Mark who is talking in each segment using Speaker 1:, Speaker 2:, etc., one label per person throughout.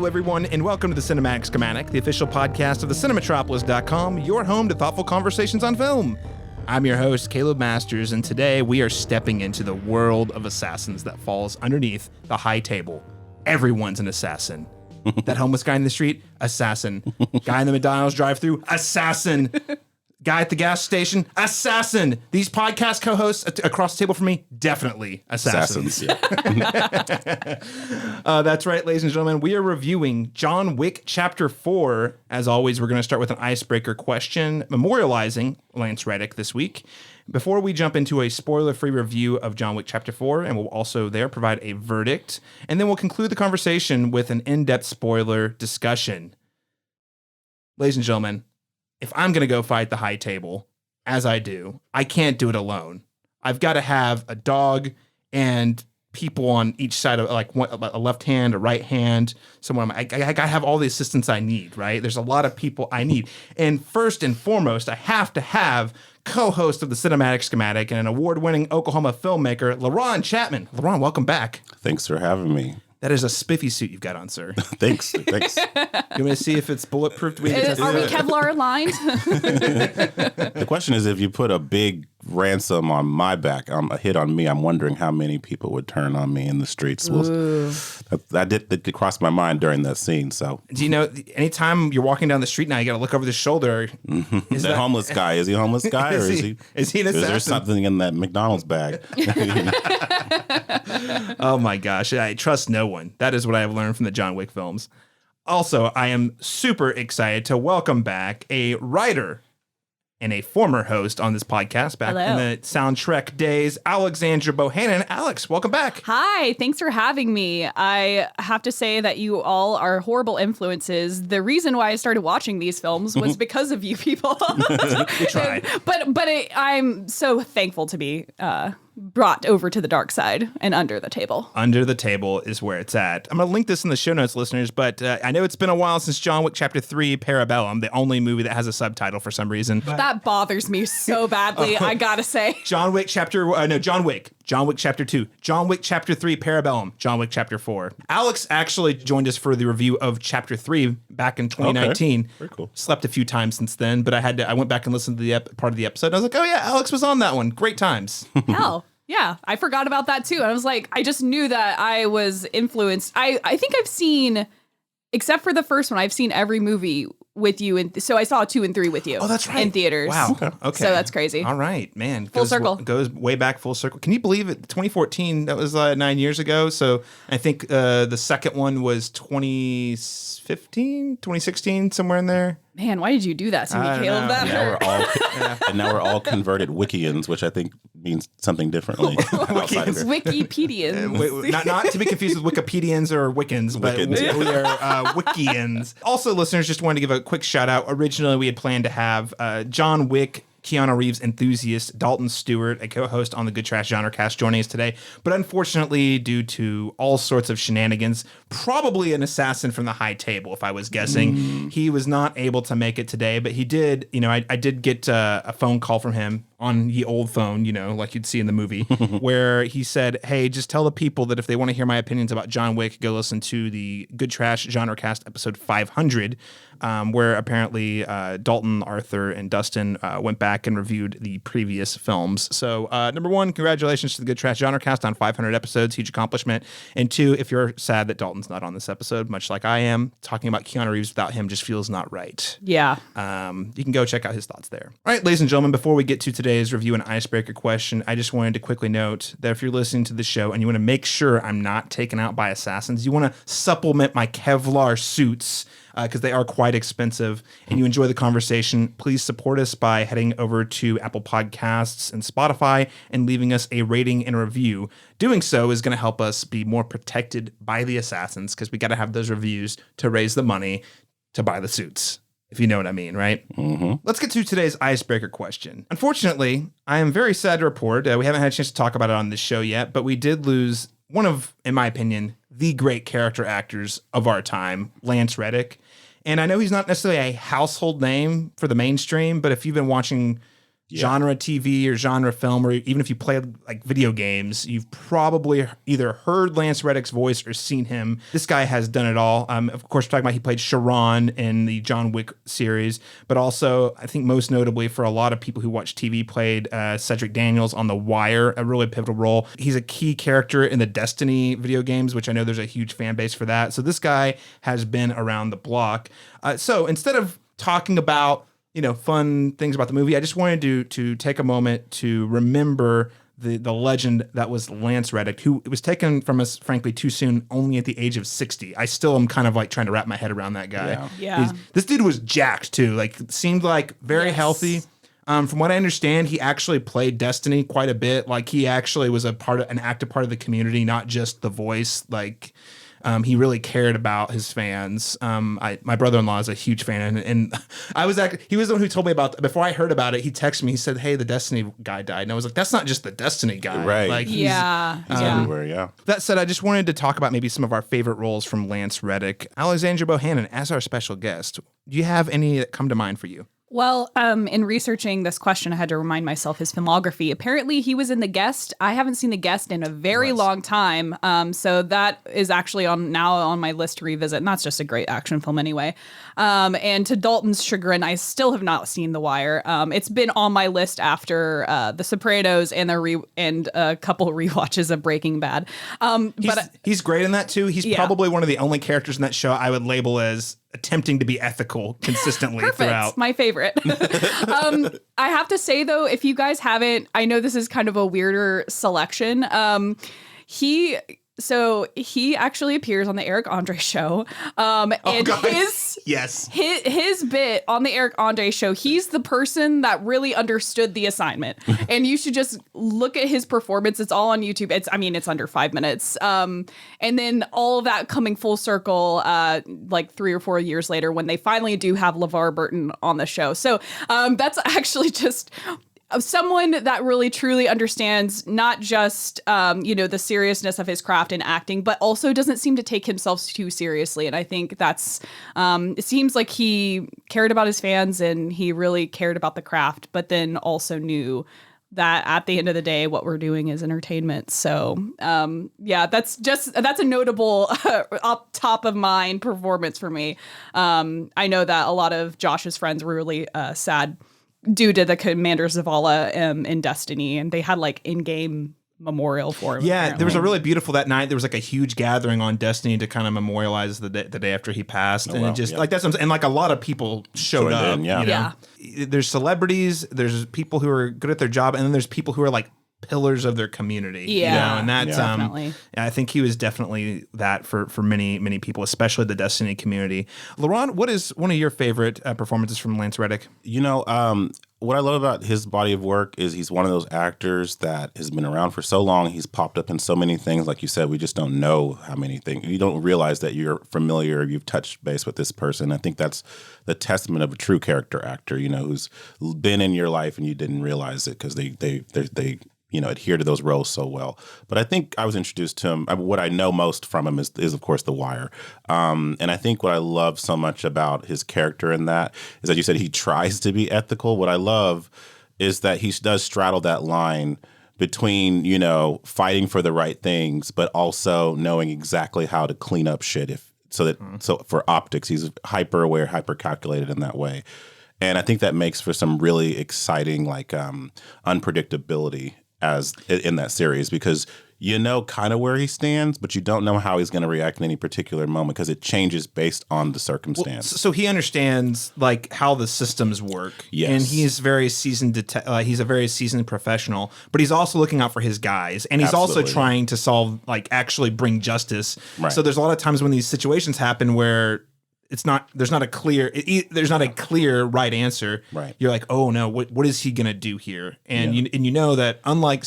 Speaker 1: Hello, everyone, and welcome to the Cinematic Schematic, the official podcast of the Cinematropolis.com, your home to thoughtful conversations on film. I'm your host, Caleb Masters, and today we are stepping into the world of assassins that falls underneath the high table. Everyone's an assassin. That homeless guy in the street, assassin. Guy in the McDonald's drive-thru, assassin. Guy at the gas station, assassin. These podcast co-hosts across the table from me, definitely assassins.
Speaker 2: Yeah.
Speaker 1: That's right, ladies and gentlemen. We are reviewing John Wick Chapter 4. As always, we're going to start with an icebreaker question, memorializing Lance Reddick this week. Before we jump into a spoiler-free review of John Wick Chapter 4, and we'll also there provide a verdict, and then we'll conclude the conversation with an in-depth spoiler discussion. Ladies and gentlemen, if I'm going to go fight the high table, as I do, I can't do it alone. I've got to have a dog and people on each side of, like, a left hand, a right hand, someone. I got to have all the assistance I need, right? There's a lot of people I need. And first and foremost, I have to have co-host of the Cinematic Schematic and an award-winning Oklahoma filmmaker, Laron Chapman. Laron, welcome back.
Speaker 2: Thanks for having me.
Speaker 1: That is a spiffy suit you've got on, sir.
Speaker 2: Thanks.
Speaker 1: You want me to see if it's bulletproof?
Speaker 3: Are we Kevlar aligned?
Speaker 2: The question is, if you put a big ransom on my back, a hit on me, I'm wondering how many people would turn on me in the streets. That did cross my mind during that scene. So,
Speaker 1: do you know, anytime you're walking down the street now, you got to look over the shoulder.
Speaker 2: Is that homeless guy? Is he a homeless guy, or is he
Speaker 1: an assassin?
Speaker 2: Is there something in that McDonald's bag?
Speaker 1: Oh my gosh, I trust no one. That is what I have learned from the John Wick films. Also, I am super excited to welcome back a writer and a former host on this podcast back in the soundtrack days, Alexandra Bohannon. Alex, welcome back.
Speaker 3: Hi, thanks for having me. I have to say that you all are horrible influences. The reason why I started watching these films was because of you people.
Speaker 1: We tried.
Speaker 3: But I'm so thankful to be brought over to the dark side and under the table.
Speaker 1: Under the table is where it's at. I'm going to link this in the show notes, listeners, but I know it's been a while since John Wick Chapter 3, Parabellum, the only movie that has a subtitle for some reason.
Speaker 3: That bothers me so badly, I gotta say.
Speaker 1: John Wick Chapter 2, John Wick Chapter 3, Parabellum, John Wick Chapter 4. Alex actually joined us for the review of Chapter 3 back in 2019.
Speaker 2: Okay. Very cool.
Speaker 1: Slept a few times since then, but I went back and listened to the part of the episode. And I was like, oh yeah, Alex was on that one. Great times.
Speaker 3: Hell. Yeah, I forgot about that too. I was like, I just knew that I was influenced. I think I've seen, except for the first one, I've seen every movie with you. And so I saw 2 and 3 with you.
Speaker 1: Oh, that's right.
Speaker 3: In theaters.
Speaker 1: Wow. Okay.
Speaker 3: So that's crazy.
Speaker 1: All right, man.
Speaker 3: Full circle.
Speaker 1: Goes way back full circle. Can you believe it? 2014, that was 9 years ago. So I think the second one was 2015, 2016, somewhere in there.
Speaker 3: Man, why did you do that to me, Caleb? That hurt.
Speaker 2: And now we're all converted Wickians, which I think means something differently.
Speaker 3: Wikipedians.
Speaker 1: Not to be confused with Wikipedians or Wiccans, but we are Wickians. Also, listeners, just wanted to give a quick shout out. Originally, we had planned to have John Wick, Keanu Reeves enthusiast Dalton Stewart, a co-host on the Good Trash Genre Cast, joining us today. But unfortunately, due to all sorts of shenanigans, probably an assassin from the high table, if I was guessing, he was not able to make it today. But he did, I did get a phone call from him on the old phone, like you'd see in the movie, where he said, hey, just tell the people that if they want to hear my opinions about John Wick, go listen to the Good Trash Genre Cast episode 500, where apparently Dalton, Arthur, and Dustin went back and reviewed the previous films. So, number one, congratulations to the Good Trash Genre Cast on 500 episodes, huge accomplishment. And two, if you're sad that Dalton's not on this episode, much like I am, talking about Keanu Reeves without him just feels not right.
Speaker 3: Yeah.
Speaker 1: You can go check out his thoughts there. All right, ladies and gentlemen, before we get to today's review and icebreaker question, I just wanted to quickly note that if you're listening to the show and you want to make sure I'm not taken out by assassins, you want to supplement my Kevlar suits because they are quite expensive, and you enjoy the conversation, please support us by heading over to Apple Podcasts and Spotify and leaving us a rating and review. Doing so is going to help us be more protected by the assassins because we got to have those reviews to raise the money to buy the suits, if you know what I mean, right?
Speaker 2: Mm-hmm.
Speaker 1: Let's get to today's icebreaker question. Unfortunately, I am very sad to report, we haven't had a chance to talk about it on this show yet, but we did lose one of, in my opinion, the great character actors of our time, Lance Reddick. And I know he's not necessarily a household name for the mainstream, but if you've been watching genre TV or genre film, or even if you play like video games, you've probably either heard Lance Reddick's voice or seen him. This guy has done it all. Of course, we're talking about he played Sharon in the John Wick series, but also I think most notably for a lot of people who watch TV, played Cedric Daniels on The Wire, a really pivotal role. He's a key character in the Destiny video games, which I know there's a huge fan base for that. So this guy has been around the block. So instead of talking about fun things about the movie, I just wanted to take a moment to remember the legend that was Lance Reddick, who was taken from us, frankly, too soon, only at the age of 60. I still am kind of like trying to wrap my head around that guy.
Speaker 3: Yeah.
Speaker 1: This dude was jacked too, like seemed like very healthy. From what I understand, he actually played Destiny quite a bit. Like he actually was an active part of the community, not just the voice. Like he really cared about his fans. My brother-in-law is a huge fan, and he was the one who told me about. Before I heard about it, he texted me. He said, "Hey, the Destiny guy died," and I was like, "That's not just the Destiny guy,
Speaker 2: right?"
Speaker 1: Like,
Speaker 2: he's everywhere. Yeah.
Speaker 1: That said, I just wanted to talk about maybe some of our favorite roles from Lance Reddick. Alexandra Bohannon, as our special guest, do you have any that come to mind for you?
Speaker 3: Well, in researching this question, I had to remind myself his filmography. Apparently, he was in The Guest. I haven't seen The Guest in a very long time, so that is actually now on my list to revisit, and that's just a great action film anyway. And to Dalton's chagrin, I still have not seen The Wire. It's been on my list after The Sopranos and a couple rewatches of Breaking Bad.
Speaker 1: He's great in that too. He's probably one of the only characters in that show I would label as attempting to be ethical consistently throughout.
Speaker 3: My favorite. I have to say though, if you guys haven't, I know this is kind of a weirder selection. He actually appears on the Eric Andre show. And his bit on the Eric Andre show, he's the person that really understood the assignment. And you should just look at his performance. It's all on YouTube. It's under 5 minutes. And then all of that coming full circle, like 3 or 4 years later, when they finally do have LeVar Burton on the show. So that's actually just of someone that really truly understands not just, the seriousness of his craft in acting, but also doesn't seem to take himself too seriously. And I think that's, it seems like he cared about his fans and he really cared about the craft, but then also knew that at the end of the day, what we're doing is entertainment. So, that's a notable up top of mind performance for me. I know that a lot of Josh's friends were really sad due to the Commander Zavala in Destiny, and they had like in-game memorial for him.
Speaker 1: Yeah,
Speaker 3: apparently.
Speaker 1: there was a really beautiful that night. There was like a huge gathering on Destiny to kind of memorialize the day after he passed, and like that's and like a lot of people showed up. There's celebrities, there's people who are good at their job, and then there's people who are like pillars of their community. And that's
Speaker 3: definitely.
Speaker 1: I think he was definitely that for many people, especially the Destiny community. Laron, what is one of your favorite performances from Lance Reddick?
Speaker 2: What I love about his body of work is he's one of those actors that has been around for so long. He's popped up in so many things. Like you said, we just don't know how many things. You don't realize that you're familiar, you've touched base with this person. I think that's the testament of a true character actor, who's been in your life and you didn't realize it because they adhere to those roles so well. But I think I was introduced to him. What I know most from him is of course, The Wire. And I think what I love so much about his character in that is that you said he tries to be ethical. What I love is that he does straddle that line between, fighting for the right things, but also knowing exactly how to clean up shit. So for optics, he's hyper aware, hyper calculated in that way. And I think that makes for some really exciting, unpredictability as in that series, because kind of where he stands, but you don't know how he's going to react in any particular moment because it changes based on the circumstance.
Speaker 1: So he understands how the systems work.
Speaker 2: Yes.
Speaker 1: And he's very seasoned. He's a very seasoned professional, but he's also looking out for his guys, and he's also trying to solve, actually bring justice.
Speaker 2: Right.
Speaker 1: So there's a lot of times when these situations happen where there's not a clear right answer.
Speaker 2: Right.
Speaker 1: You're like, oh no, what is he gonna do here? And you know that unlike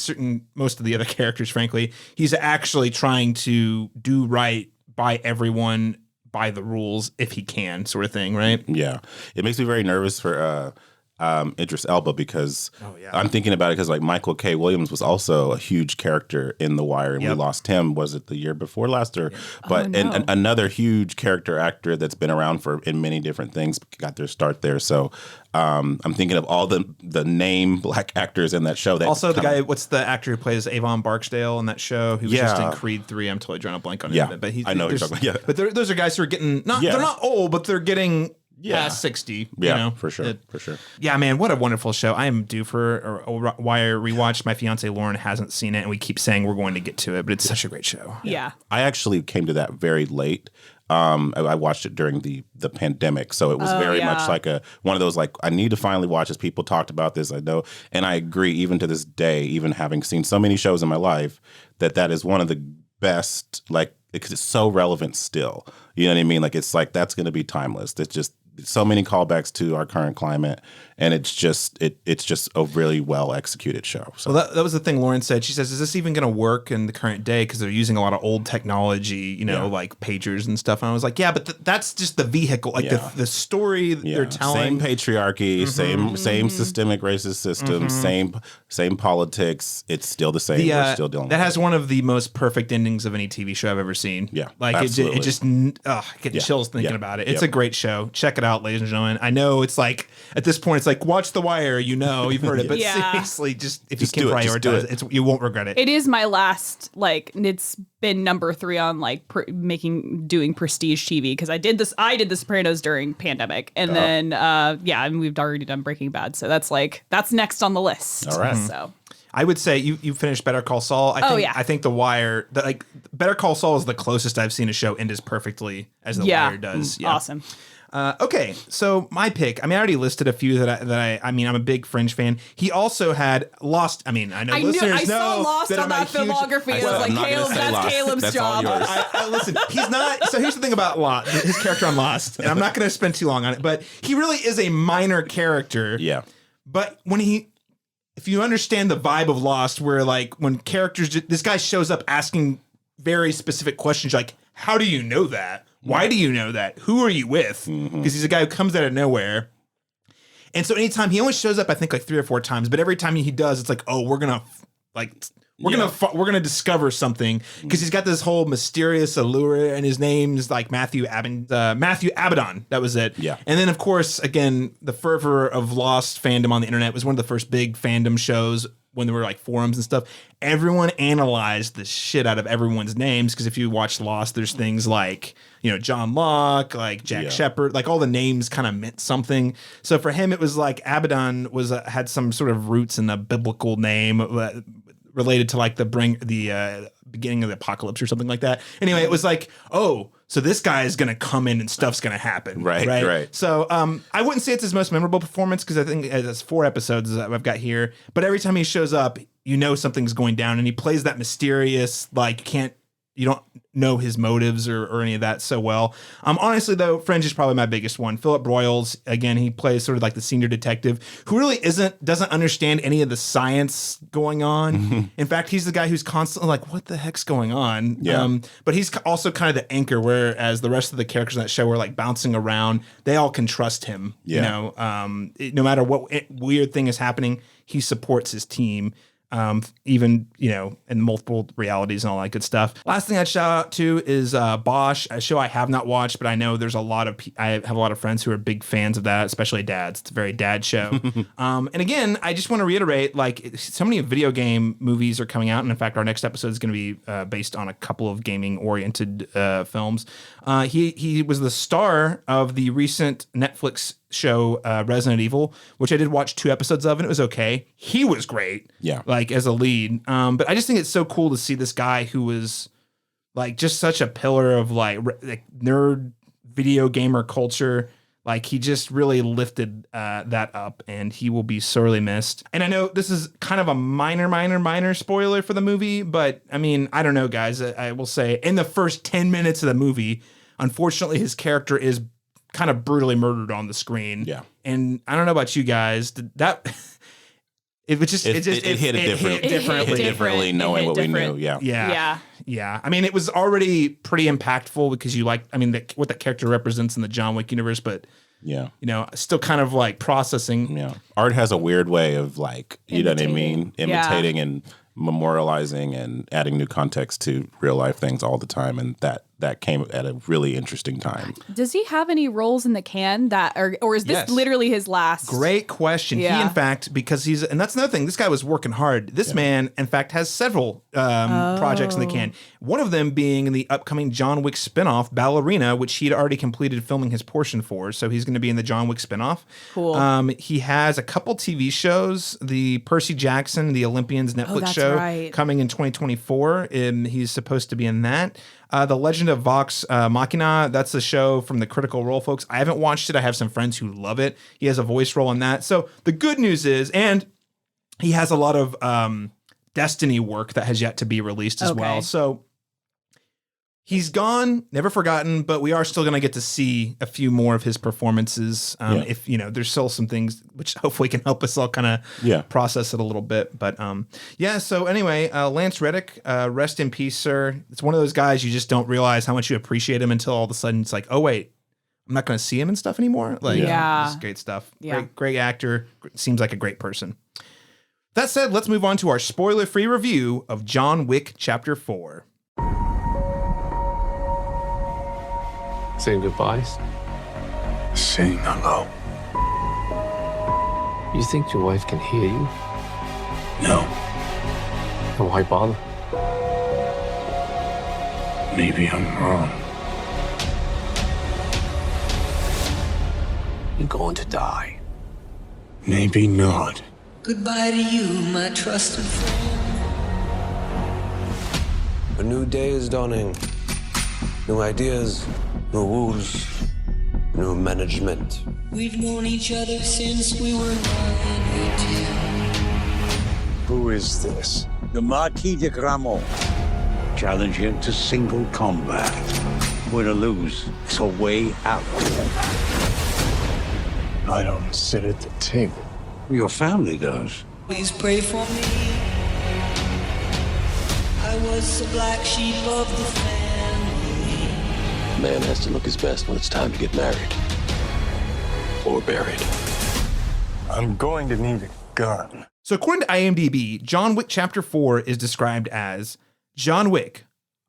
Speaker 1: most of the other characters, frankly, he's actually trying to do right by everyone, by the rules if he can, sort of thing, right?
Speaker 2: Yeah. It makes me very nervous for Idris Elba because
Speaker 1: yeah.
Speaker 2: I'm thinking about it because like Michael K. Williams was also a huge character in The Wire, and we lost him. Was it the year before last or? But and another huge character actor that's been around in many different things got their start there. So I'm thinking of all the name black actors in that show. That
Speaker 1: also the guy, what's the actor who plays Avon Barksdale in that show? He was just in Creed 3. I'm totally drawing a blank on him. But
Speaker 2: I know what you're talking about. Yeah,
Speaker 1: but those are guys who are getting they're not old, but they're getting past 60.
Speaker 2: Yeah,
Speaker 1: you know?
Speaker 2: for sure.
Speaker 1: Yeah, man, what a wonderful show. I am due for a Wire rewatch. My fiance Lauren hasn't seen it, and we keep saying we're going to get to it, but it's such a great show.
Speaker 3: Yeah.
Speaker 2: I actually came to that very late. I watched it during the pandemic, so it was very much like one of those like I need to finally watch this. People talked about this, I know, and I agree. Even to this day, even having seen so many shows in my life, that is one of the best. Like because it's so relevant still. You know what I mean? Like it's like that's going to be timeless. It's just so many callbacks to our current climate, and it's just a really well executed show. So
Speaker 1: that was the thing Lauren said. She says, "Is this even going to work in the current day? Because they're using a lot of old technology, like pagers and stuff." And I was like, "Yeah, but that's just the vehicle, like the story they're telling."
Speaker 2: Same patriarchy, same systemic racist system, same politics. It's still the same. We're still dealing.
Speaker 1: That
Speaker 2: with
Speaker 1: has one of the most perfect endings of any TV show I've ever seen.
Speaker 2: Yeah,
Speaker 1: like
Speaker 2: absolutely.
Speaker 1: it just get chills thinking about it. It's a great show. Check it out, ladies and gentlemen. I know it's like at this point, it's like watch The Wire. You've heard it, but seriously, if you can prioritize it, you won't regret it.
Speaker 3: It is my last it's been number 3 on like doing prestige TV because I did The Sopranos during pandemic, and then and we've already done Breaking Bad, so that's next on the list.
Speaker 2: All right,
Speaker 3: so.
Speaker 1: I would say you finished Better Call Saul. I think The Wire, Better Call Saul is the closest I've seen a show end as perfectly as The Wire does. Yeah.
Speaker 3: Awesome.
Speaker 1: Okay, so my pick. I mean, I already listed a few I mean, I'm a big Fringe fan. He also had Lost. I mean, I know listeners know.
Speaker 3: I saw Lost on that filmography. I was like, that's Caleb's job.
Speaker 1: Listen, he's not. So here's the thing about Lost, his character on Lost, and I'm not going to spend too long on it, but he really is a minor character.
Speaker 2: Yeah.
Speaker 1: But if you understand the vibe of Lost, where like when characters, this guy shows up asking very specific questions, like, how do you know that? Why do you know that? Who are you with? Because he's a guy who comes out of nowhere. And so anytime he only shows up, I think like 3 or 4 times, but every time he does, it's like, oh, we're gonna discover something because he's got this whole mysterious allure, and his name's like Matthew Abaddon. That was it.
Speaker 2: Yeah.
Speaker 1: And then of course, again, the fervor of Lost fandom on the internet was one of the first big fandom shows when there were like forums and stuff. Everyone analyzed the shit out of everyone's names because if you watch Lost, there's things like John Locke, like Jack Shepherd, like all the names kind of meant something. So for him, it was like Abaddon had some sort of roots in the biblical name related to like the beginning of the apocalypse or something like that. Anyway, it was like, oh, so this guy is going to come in and stuff's going to happen.
Speaker 2: Right.
Speaker 1: So I wouldn't say it's his most memorable performance because I think it's 4 episodes that I've got here. But every time he shows up, something's going down, and he plays that mysterious, like you don't know his motives or any of that so well. Honestly, though, Fringe is probably my biggest one. Philip Broyles, again, he plays sort of like the senior detective who really doesn't understand any of the science going on. In fact, he's the guy who's constantly like, what the heck's going on?
Speaker 2: Yeah.
Speaker 1: But he's also kind of the anchor, whereas the rest of the characters in that show are like bouncing around. They all can trust him.
Speaker 2: Yeah.
Speaker 1: No matter what weird thing is happening, he supports his team. Even, in multiple realities and all that good stuff. Last thing I'd shout out to is Bosch, a show I have not watched, but I know there's I have a lot of friends who are big fans of that, especially dads. It's a very dad show. And again, I just want to reiterate, like, so many video game movies are coming out. And in fact, our next episode is going to be based on a couple of gaming oriented films. He was the star of the recent Netflix show Resident Evil, which I did watch 2 episodes of, and it was okay. He was great, like as a lead. But I just think it's so cool to see this guy who was like just such a pillar of like nerd video gamer culture. Like he just really lifted that up, and he will be sorely missed. And I know this is kind of a minor spoiler for the movie, but I mean, I don't know, guys. I will say in the first 10 minutes of the movie, unfortunately, his character is kind of brutally murdered on the screen.
Speaker 2: Yeah.
Speaker 1: And I don't know about you guys. It hit
Speaker 2: differently knowing what we knew.
Speaker 1: Yeah. I mean, it was already pretty impactful because what that character represents in the John Wick universe, but
Speaker 2: Yeah.
Speaker 1: You know, still kind of like processing.
Speaker 2: Yeah. Art has a weird way of like, you know what I mean? Imitating and memorializing and adding new context to real life things all the time. And that came at a really interesting time.
Speaker 3: Does he have any roles in the can or is this literally his last? Great
Speaker 1: question. He, in fact, because and that's another thing, this guy was working hard. This man, in fact, has several projects in the can. One of them being the upcoming John Wick spinoff, Ballerina, which he'd already completed filming his portion for. So he's going to be in the John Wick spinoff.
Speaker 3: Cool.
Speaker 1: He has a couple TV shows, the Percy Jackson, the Olympians Netflix show coming in 2024. He's supposed to be in that. The Legend of Vox Machina, that's a show from the Critical Role folks. I haven't watched it. I have some friends who love it. He has a voice role in that. So the good news is, and he has a lot of Destiny work that has yet to be released as well. So he's gone, never forgotten, but we are still going to get to see a few more of his performances. If, you know, there's still some things which hopefully can help us all kind of process it a little bit. But so anyway, Lance Reddick, rest in peace, sir. It's one of those guys you just don't realize how much you appreciate him until all of a sudden it's like, oh, wait, I'm not going to see him and stuff anymore. Like, this is great stuff. Yeah. Great actor. Seems like a great person. That said, let's move on to our spoiler-free review of John Wick Chapter 4.
Speaker 4: Saying goodbyes?
Speaker 5: Saying hello.
Speaker 4: You think your wife can hear you?
Speaker 5: No.
Speaker 4: Then why bother?
Speaker 5: Maybe I'm wrong.
Speaker 4: You're going to die.
Speaker 5: Maybe not.
Speaker 6: Goodbye to you, my trusted friend.
Speaker 4: A new day is dawning. New ideas, new rules, new management.
Speaker 6: We've known each other since we were 9 or 10.
Speaker 5: Who is this?
Speaker 7: The Marquis de Gramont. Challenge him to single combat. Win or lose, it's a way out.
Speaker 5: I don't sit at the table.
Speaker 7: Your family does.
Speaker 6: Please pray for me. I was the black sheep of the family.
Speaker 4: Man has to look his best when it's time to get married. Or buried.
Speaker 5: I'm going to need a gun.
Speaker 1: So according to IMDb, John Wick Chapter 4 is described as John Wick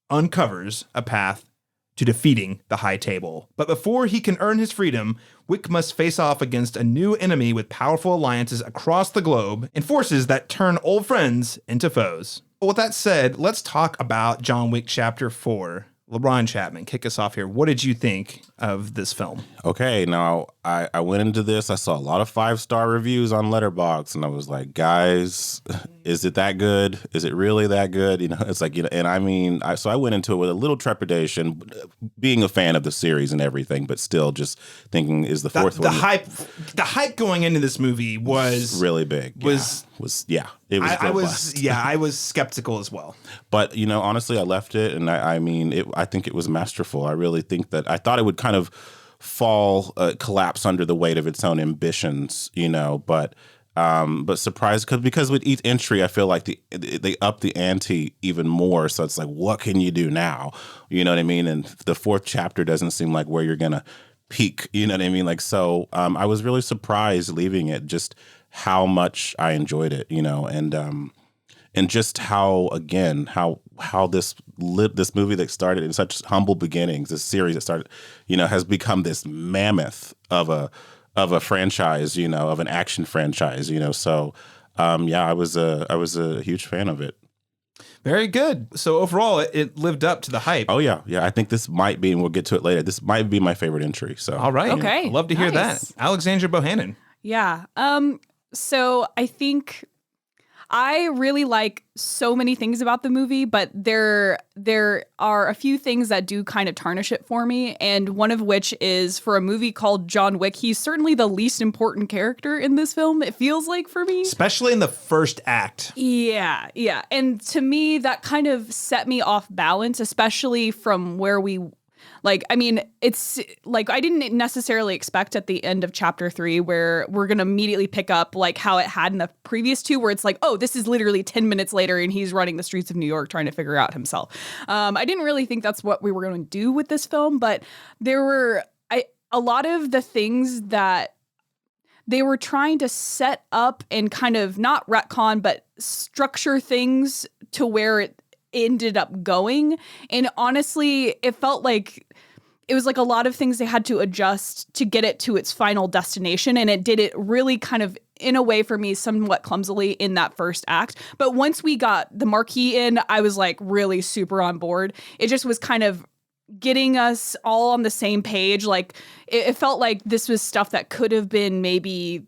Speaker 1: uncovers a path to defeating the High Table. But before he can earn his freedom, Wick must face off against a new enemy with powerful alliances across the globe and forces that turn old friends into foes. But with that said, let's talk about John Wick Chapter 4. Laron, Chapman, kick us off here. What did you think of this film?
Speaker 2: Okay, now I went into this. I saw a lot of 5-star reviews on Letterboxd, and I was like, guys, is it that good? Is it really that good? You know, it's like, you know, and I mean, so I went into it with a little trepidation, being a fan of the series and everything, but still just thinking, is the fourth one?
Speaker 1: The hype going into this movie was
Speaker 2: really big. It was robust.
Speaker 1: I was skeptical as well.
Speaker 2: But, you know, honestly, I left it, and I think it was masterful. I really think that I thought it would kind of collapse under the weight of its own ambitions, you know, but surprised because with each entry, I feel like they up the ante even more. So it's like, what can you do now? You know what I mean? And the fourth chapter doesn't seem like where you're going to peak, you know what I mean? Like, so I was really surprised leaving it, just how much I enjoyed it, you know, and just how this movie that started in such humble beginnings, this series that started, you know, has become this mammoth of a franchise, you know, of an action franchise, you know. So, I was a huge fan of it.
Speaker 1: Very good. So overall, it lived up to the hype.
Speaker 2: Oh yeah. I think this might be, and we'll get to it later, this might be my favorite entry. So
Speaker 1: all right.
Speaker 3: Okay.
Speaker 1: I'd love to hear that. Alexandra Bohannon.
Speaker 3: Yeah. So I think I really like so many things about the movie, but there are a few things that do kind of tarnish it for me. And one of which is, for a movie called John Wick, he's certainly the least important character in this film, it feels like, for me.
Speaker 1: Especially in the first act.
Speaker 3: Yeah. And to me, that kind of set me off balance, especially from where we... it's like I didn't necessarily expect at the end of chapter 3 where we're going to immediately pick up like how it had in the previous two, where it's like, oh, this is literally 10 minutes later and he's running the streets of New York trying to figure out himself. I didn't really think that's what we were going to do with this film, but there were a lot of the things that they were trying to set up and kind of not retcon, but structure things to where it ended up going. And honestly, it felt like it was like a lot of things they had to adjust to get it to its final destination. And it did it really kind of, in a way for me, somewhat clumsily in that first act. But once we got the marquee in, I was like really super on board. It just was kind of getting us all on the same page. Like it felt like this was stuff that could have been maybe,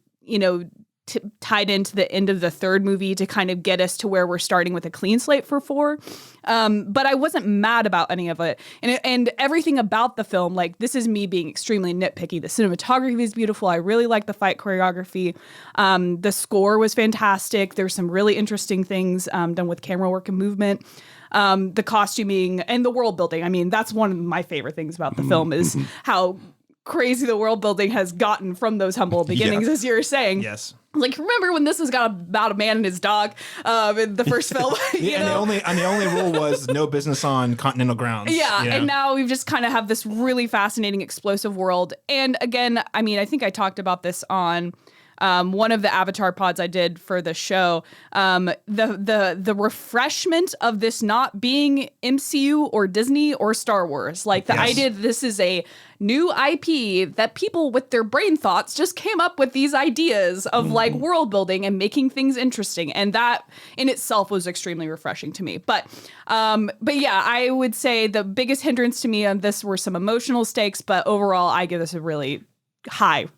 Speaker 3: tied into the end of the third movie to kind of get us to where we're starting with a clean slate for 4. But I wasn't mad about any of it. And everything about the film, like this is me being extremely nitpicky. The cinematography is beautiful. I really like the fight choreography. The score was fantastic. There's some really interesting things done with camera work and movement. The costuming and the world building. I mean, that's one of my favorite things about the film is how crazy the world building has gotten from those humble beginnings, as you were saying.
Speaker 1: Yes.
Speaker 3: Like, remember when this was about a man and his dog in the first film?
Speaker 1: And the only rule was no business on continental grounds.
Speaker 3: Yeah, and now we've just kind of have this really fascinating, explosive world. And again, I mean, I think I talked about this on one of the Avatar pods I did for the show. The refreshment of this not being MCU or Disney or Star Wars. Like the idea that this is a new IP that people with their brain thoughts just came up with these ideas of like world building and making things interesting. And that in itself was extremely refreshing to me. But yeah, I would say the biggest hindrance to me on this were some emotional stakes, but overall I give this a really high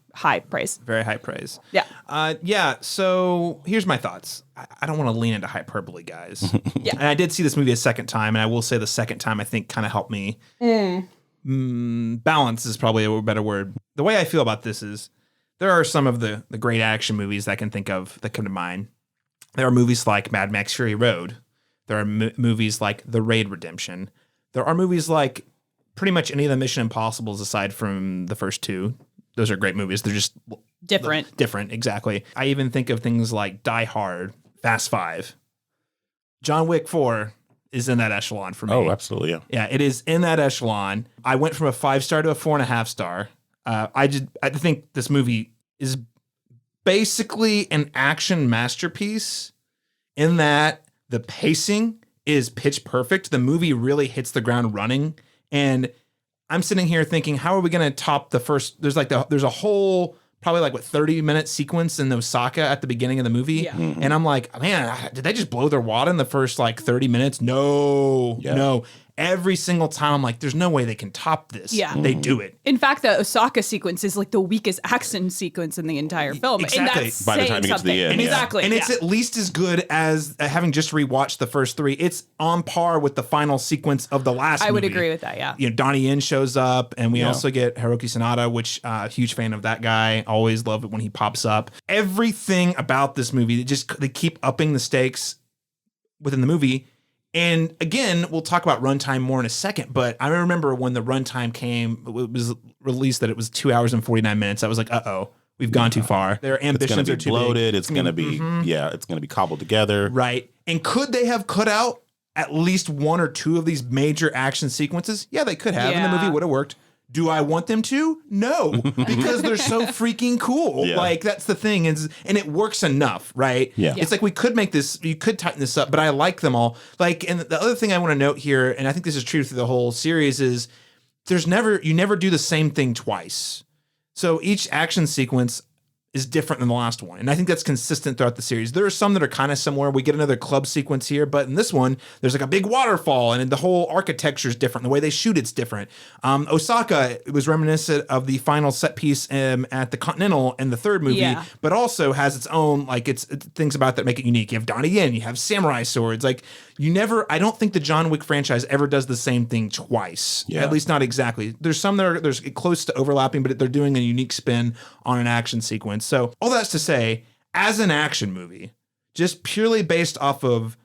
Speaker 3: praise.
Speaker 1: Very high praise.
Speaker 3: Yeah.
Speaker 1: So here's my thoughts. I don't want to lean into hyperbole, guys.
Speaker 3: Yeah.
Speaker 1: And I did see this movie a second time, and I will say the second time I think kind of helped me. Balance is probably a better word. The way I feel about this is there are some of the great action movies that I can think of that come to mind. There are movies like Mad Max Fury Road. There are movies like The Raid Redemption. There are movies like pretty much any of the Mission Impossibles aside from the first 2. Those are great movies. They're just
Speaker 3: different.
Speaker 1: Different, exactly. I even think of things like Die Hard, Fast 5. John Wick 4 is in that echelon for me.
Speaker 2: Oh, absolutely, yeah.
Speaker 1: Yeah, it is in that echelon. I went from a 5-star to a 4.5 star. I think this movie is basically an action masterpiece in that the pacing is pitch perfect. The movie really hits the ground running, and I'm sitting here thinking, how are we going to top the first? There's a whole probably 30-minute sequence in Osaka at the beginning of the movie.
Speaker 3: Yeah.
Speaker 1: And I'm like, man, did they just blow their wad in the first 30 minutes? No. Every single time I'm like, there's no way they can top this.
Speaker 3: Yeah.
Speaker 1: They do it.
Speaker 3: In fact, the Osaka sequence is like the weakest action sequence in the entire film.
Speaker 1: Exactly.
Speaker 3: And that's
Speaker 2: By the time you get to the end.
Speaker 1: And
Speaker 3: exactly.
Speaker 1: And it's at least as good as having just rewatched the first 3. It's on par with the final sequence of the last movie.
Speaker 3: I would agree with that, yeah.
Speaker 1: Donnie Yen shows up, and we also get Hiroki Sanada, which huge fan of that guy. Always love it when he pops up. Everything about this movie, they keep upping the stakes within the movie. And again, we'll talk about runtime more in a second, but I remember when the runtime came, it was released that it was 2 hours and 49 minutes. I was like, uh-oh, we've gone too far. Their ambitions are too
Speaker 2: bloated.
Speaker 1: big.
Speaker 2: It's going to be, it's going to be cobbled together.
Speaker 1: Right. And could they have cut out at least 1 or 2 of these major action sequences? Yeah, they could have, and the movie would have worked. Do I want them to? No, because they're so freaking cool.
Speaker 2: Yeah.
Speaker 1: Like, that's the thing. And it works enough, right?
Speaker 2: Yeah.
Speaker 1: It's like we could make this, you could tighten this up, but I like them all. Like, and the other thing I want to note here, and I think this is true through the whole series, is you never do the same thing twice. So each action sequence is different than the last one. And I think that's consistent throughout the series. There are some that are kind of similar. We get another club sequence here, but in this one, there's like a big waterfall, and the whole architecture is different. The way they shoot it's different. Osaka, it was reminiscent of the final set piece at the Continental in the third movie, but also has its own, it's things about that make it unique. You have Donnie Yen, you have samurai swords. Like, I don't think the John Wick franchise ever does the same thing twice. Yeah. At least not exactly. There's some that are close to overlapping, but they're doing a unique spin on an action sequence. So all that's to say, as an action movie, just purely based off of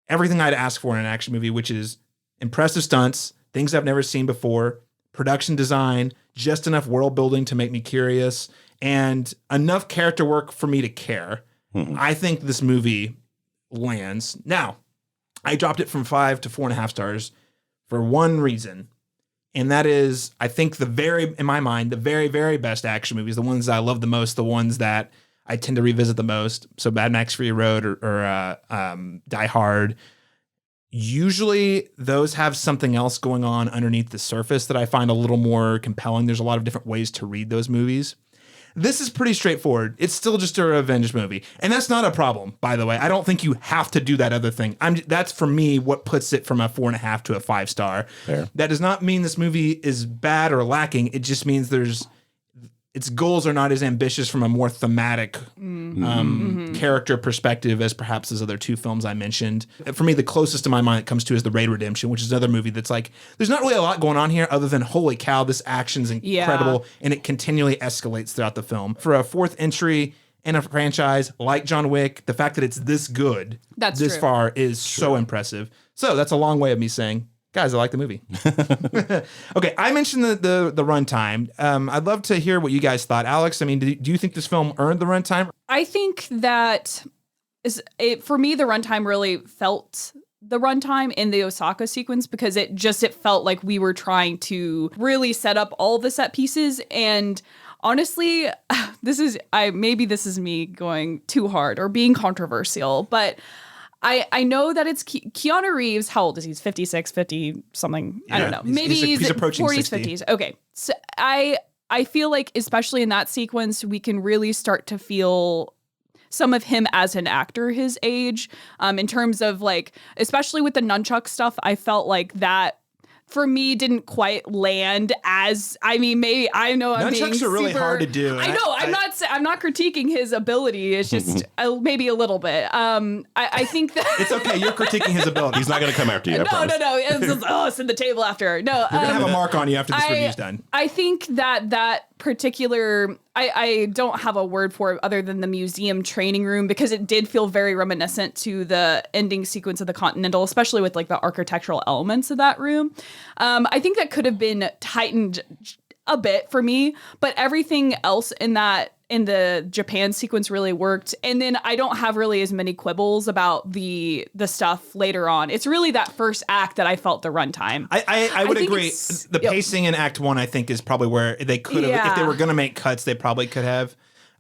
Speaker 1: everything I'd ask for in an action movie, which is impressive stunts, things I've never seen before, production design, just enough world building to make me curious, and enough character work for me to care. I think this movie lands. Now, I dropped it from 5 to 4.5 stars for one reason, And that is, I think, in my mind, the very, very best action movies, the ones that I love the most, the ones that I tend to revisit the most. So Mad Max Fury Road or Die Hard. Usually those have something else going on underneath the surface that I find a little more compelling. There's a lot of different ways to read those movies. This is pretty straightforward. It's still just a revenge movie. And that's not a problem, by the way. I don't think you have to do that other thing. That's, for me, what puts it from a 4.5 to a 5 star. Fair. That does not mean this movie is bad or lacking. It just means its goals are not as ambitious from a more thematic character perspective as perhaps those other two films I mentioned. For me, the closest to my mind it comes to is The Raid Redemption, which is another movie that's like, there's not really a lot going on here other than, holy cow, this action's incredible, and it continually escalates throughout the film. For a fourth entry in a franchise like John Wick, the fact that it's this good this far is so impressive. So that's a long way of me saying, guys, I like the movie. Okay, I mentioned the runtime. I'd love to hear what you guys thought. Alex, I mean, do you think this film earned the runtime?
Speaker 3: I think that for me, the runtime really felt the runtime in the Osaka sequence because it felt like we were trying to really set up all the set pieces. And honestly, this is me going too hard or being controversial, but I know that it's Keanu Reeves. How old is he? He's 56, 50 something. I don't know. Maybe he's approaching 40s, 60. 50s. Okay. So I feel like, especially in that sequence, we can really start to feel some of him as an actor his age, in terms of like, especially with the nunchuck stuff, I felt like that for me didn't quite land as, I mean, maybe I know I'm being
Speaker 1: nunchucks are really hard to do.
Speaker 3: I know. I'm not critiquing his ability. It's just maybe a little bit. I think that
Speaker 1: it's okay. You're critiquing his ability.
Speaker 2: He's not going to come after you.
Speaker 3: No. It's just, it's in the table after. No,
Speaker 1: you're gonna have a mark on you after this review's done.
Speaker 3: I think that particular, I don't have a word for it other than the museum training room, because it did feel very reminiscent to the ending sequence of the Continental, especially with like the architectural elements of that room. I think that could have been tightened a bit for me, but everything else in the Japan sequence really worked. And then I don't have really as many quibbles about the stuff later on. It's really that first act that I felt the runtime.
Speaker 1: I would agree. The pacing in Act 1, I think, is probably where they could have, if they were going to make cuts, they probably could have.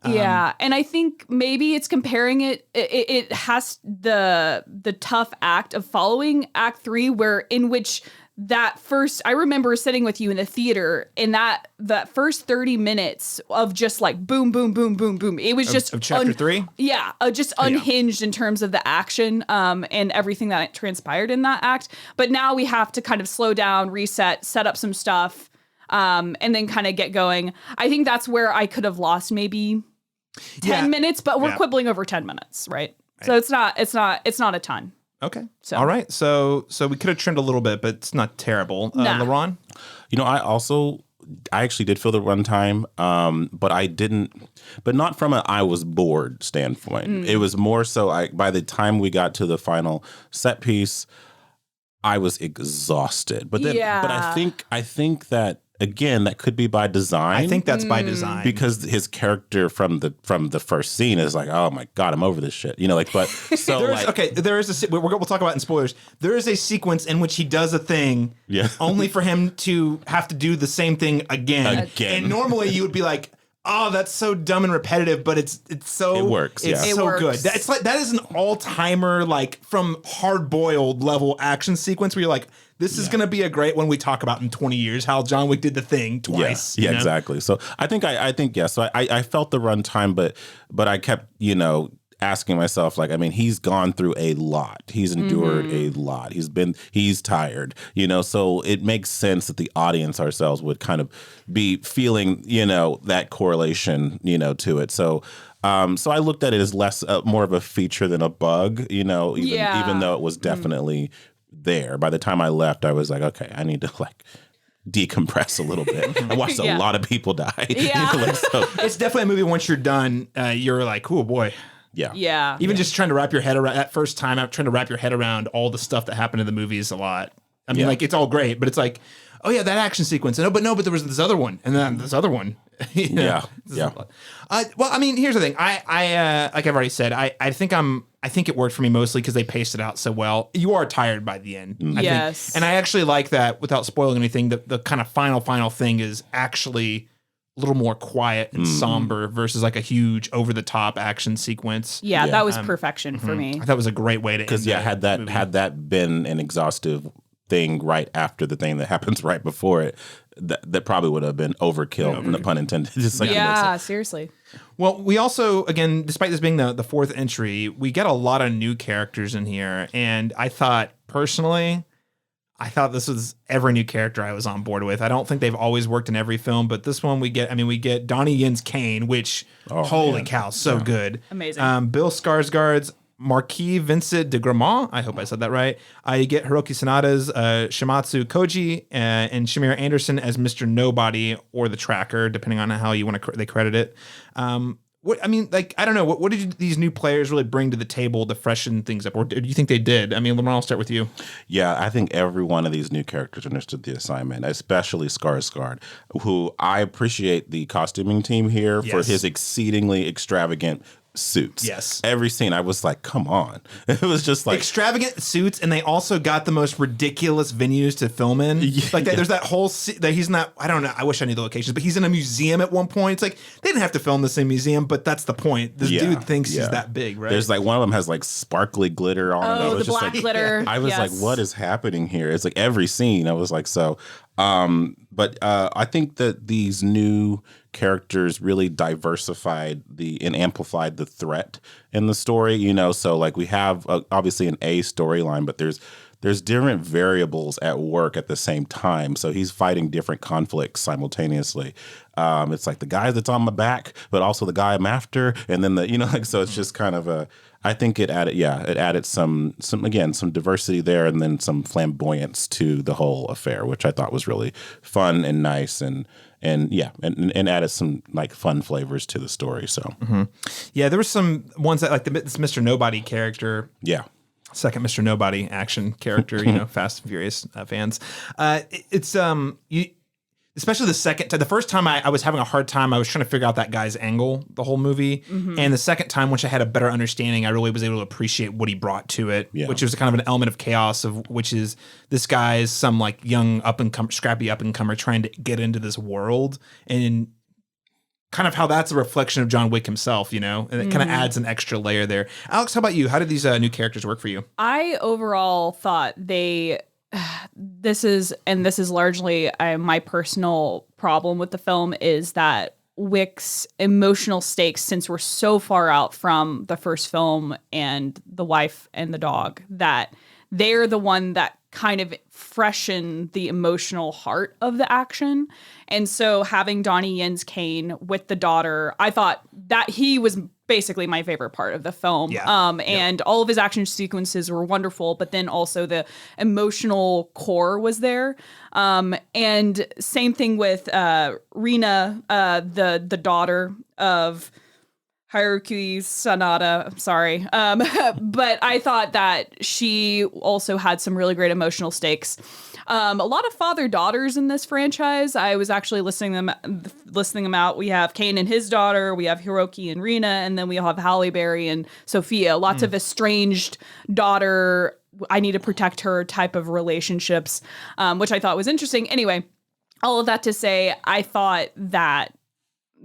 Speaker 3: Yeah, and I think maybe it's comparing it has the tough act of following Act 3, in which that first, I remember sitting with you in the theater, and that first 30 minutes of just like boom, boom, boom, boom, boom. It was just
Speaker 1: of Chapter 3.
Speaker 3: Yeah, just unhinged in terms of the action and everything that transpired in that act. But now we have to kind of slow down, reset, set up some stuff, and then kind of get going. I think that's where I could have lost maybe 10 minutes, but we're quibbling over 10 minutes, right? So it's not a ton.
Speaker 1: Okay. So. All right. So we could have trimmed a little bit, but it's not terrible. Laron?
Speaker 2: You know, I actually did feel the runtime, but not from I was bored standpoint. It was more so by the time we got to the final set piece, I was exhausted. But I think that, again, that could be by design.
Speaker 1: I think that's by design,
Speaker 2: because his character from the first scene is like, oh my god, I'm over this shit. You know, like, but so
Speaker 1: there is we'll talk about it in spoilers. There is a sequence in which he does a thing, only for him to have to do the same thing again. And normally you would be like, oh, that's so dumb and repetitive, but it works. It's so good. It's like that is an all-timer, like from hard-boiled level action sequence where you're like, this is going to be a great one we talk about in 20 years, how John Wick did the thing twice.
Speaker 2: Yeah, exactly. So I think So I felt the runtime, but I kept, asking myself, like, I mean, he's gone through a lot. He's endured a lot. He's tired, so it makes sense that the audience ourselves would kind of be feeling, that correlation, to it. So I looked at it as more of a feature than a bug, even though it was definitely there. By the time I left, I was like, okay, I need to decompress a little bit. I watched a lot of people die.
Speaker 3: Yeah.
Speaker 1: So, it's definitely a movie once you're done, you're like, oh boy.
Speaker 2: Yeah.
Speaker 1: Even just trying to wrap your head around that first time out, trying to wrap your head around all the stuff that happened in the movie is a lot. I mean, like, it's all great, but it's like, oh yeah, that action sequence. But there was this other one, and then this other one. Well, I mean, here's the thing. I like I've already said, I think I think it worked for me mostly because they paced it out so well. You are tired by the end. I
Speaker 3: Yes.
Speaker 1: think. And I actually like that without spoiling anything, the kind of final thing is actually a little more quiet and somber versus like a huge over the top action sequence.
Speaker 3: Yeah, that was perfection for me.
Speaker 1: I thought it was a great way to end
Speaker 2: Because had that been an exhaustive thing right after the thing that happens right before it, that probably would have been overkill, no pun intended. Just like
Speaker 3: Seriously.
Speaker 1: Well, we also, again, despite this being the fourth entry, we get a lot of new characters in here. And I thought, personally, this was every new character I was on board with. I don't think they've always worked in every film, but this one we get Donnie Yen's Kane, which, holy cow, so good.
Speaker 3: Amazing.
Speaker 1: Bill Skarsgård's Marquis Vincent de Gramont. I hope I said that right. You get Hiroki Sanada's Shimatsu Koji and Shamir Anderson as Mr. Nobody or the Tracker, depending on how you want to they credit it. I don't know. What did these new players really bring to the table to freshen things up, or do you think they did? I mean, Laron, I'll start with you.
Speaker 2: Yeah, I think every one of these new characters understood the assignment, especially Skarsgård, who I appreciate the costuming team here for his exceedingly extravagant suits.
Speaker 1: Yes.
Speaker 2: Every scene, I was like, come on. It was just like
Speaker 1: extravagant suits, and they also got the most ridiculous venues to film in. There's that whole that he's not. I don't know. I wish I knew the locations, but he's in a museum at one point. It's like they didn't have to film this in a museum, but that's the point. This dude thinks he's that big, right?
Speaker 2: There's like one of them has like sparkly glitter on it.
Speaker 3: Oh, the black glitter.
Speaker 2: I was like, what is happening here? It's like every scene. I was like, so. But I think that these new characters really diversified and amplified the threat in the story, so like we have obviously an A storyline, but there's different variables at work at the same time. So he's fighting different conflicts simultaneously. It's like the guy that's on my back, but also the guy I'm after. And then so it's just kind of I think it added some diversity there, and then some flamboyance to the whole affair, which I thought was really fun and nice, and added some like fun flavors to the story. So
Speaker 1: there were some ones that like this Mr. Nobody character.
Speaker 2: Yeah.
Speaker 1: Second Mr. Nobody action character, Fast and Furious fans. Especially the second time. The first time I was having a hard time. I was trying to figure out that guy's angle the whole movie. And the second time, once I had a better understanding, I really was able to appreciate what he brought to it, which was kind of an element of chaos, which is this guy is some like young scrappy up and comer trying to get into this world, and kind of how that's a reflection of John Wick himself, and it kind of adds an extra layer there. Alex, how about you? How did these new characters work for you?
Speaker 3: I overall thought this is largely my personal problem with the film, is that Wick's emotional stakes, since we're so far out from the first film and the wife and the dog, that they're the one that kind of freshen the emotional heart of the action. And so having Donnie Yen's Kane with the daughter, I thought that he was basically my favorite part of the film. And all of his action sequences were wonderful, but then also the emotional core was there. And same thing with Rina, the daughter of Hiroki Sanada. I'm sorry. But I thought that she also had some really great emotional stakes. A lot of father-daughters in this franchise. I was actually listening them out. We have Kane and his daughter, we have Hiroki and Rina, and then we have Halle Berry and Sophia. Lots of estranged daughter, I need to protect her type of relationships, which I thought was interesting. Anyway, all of that to say, I thought that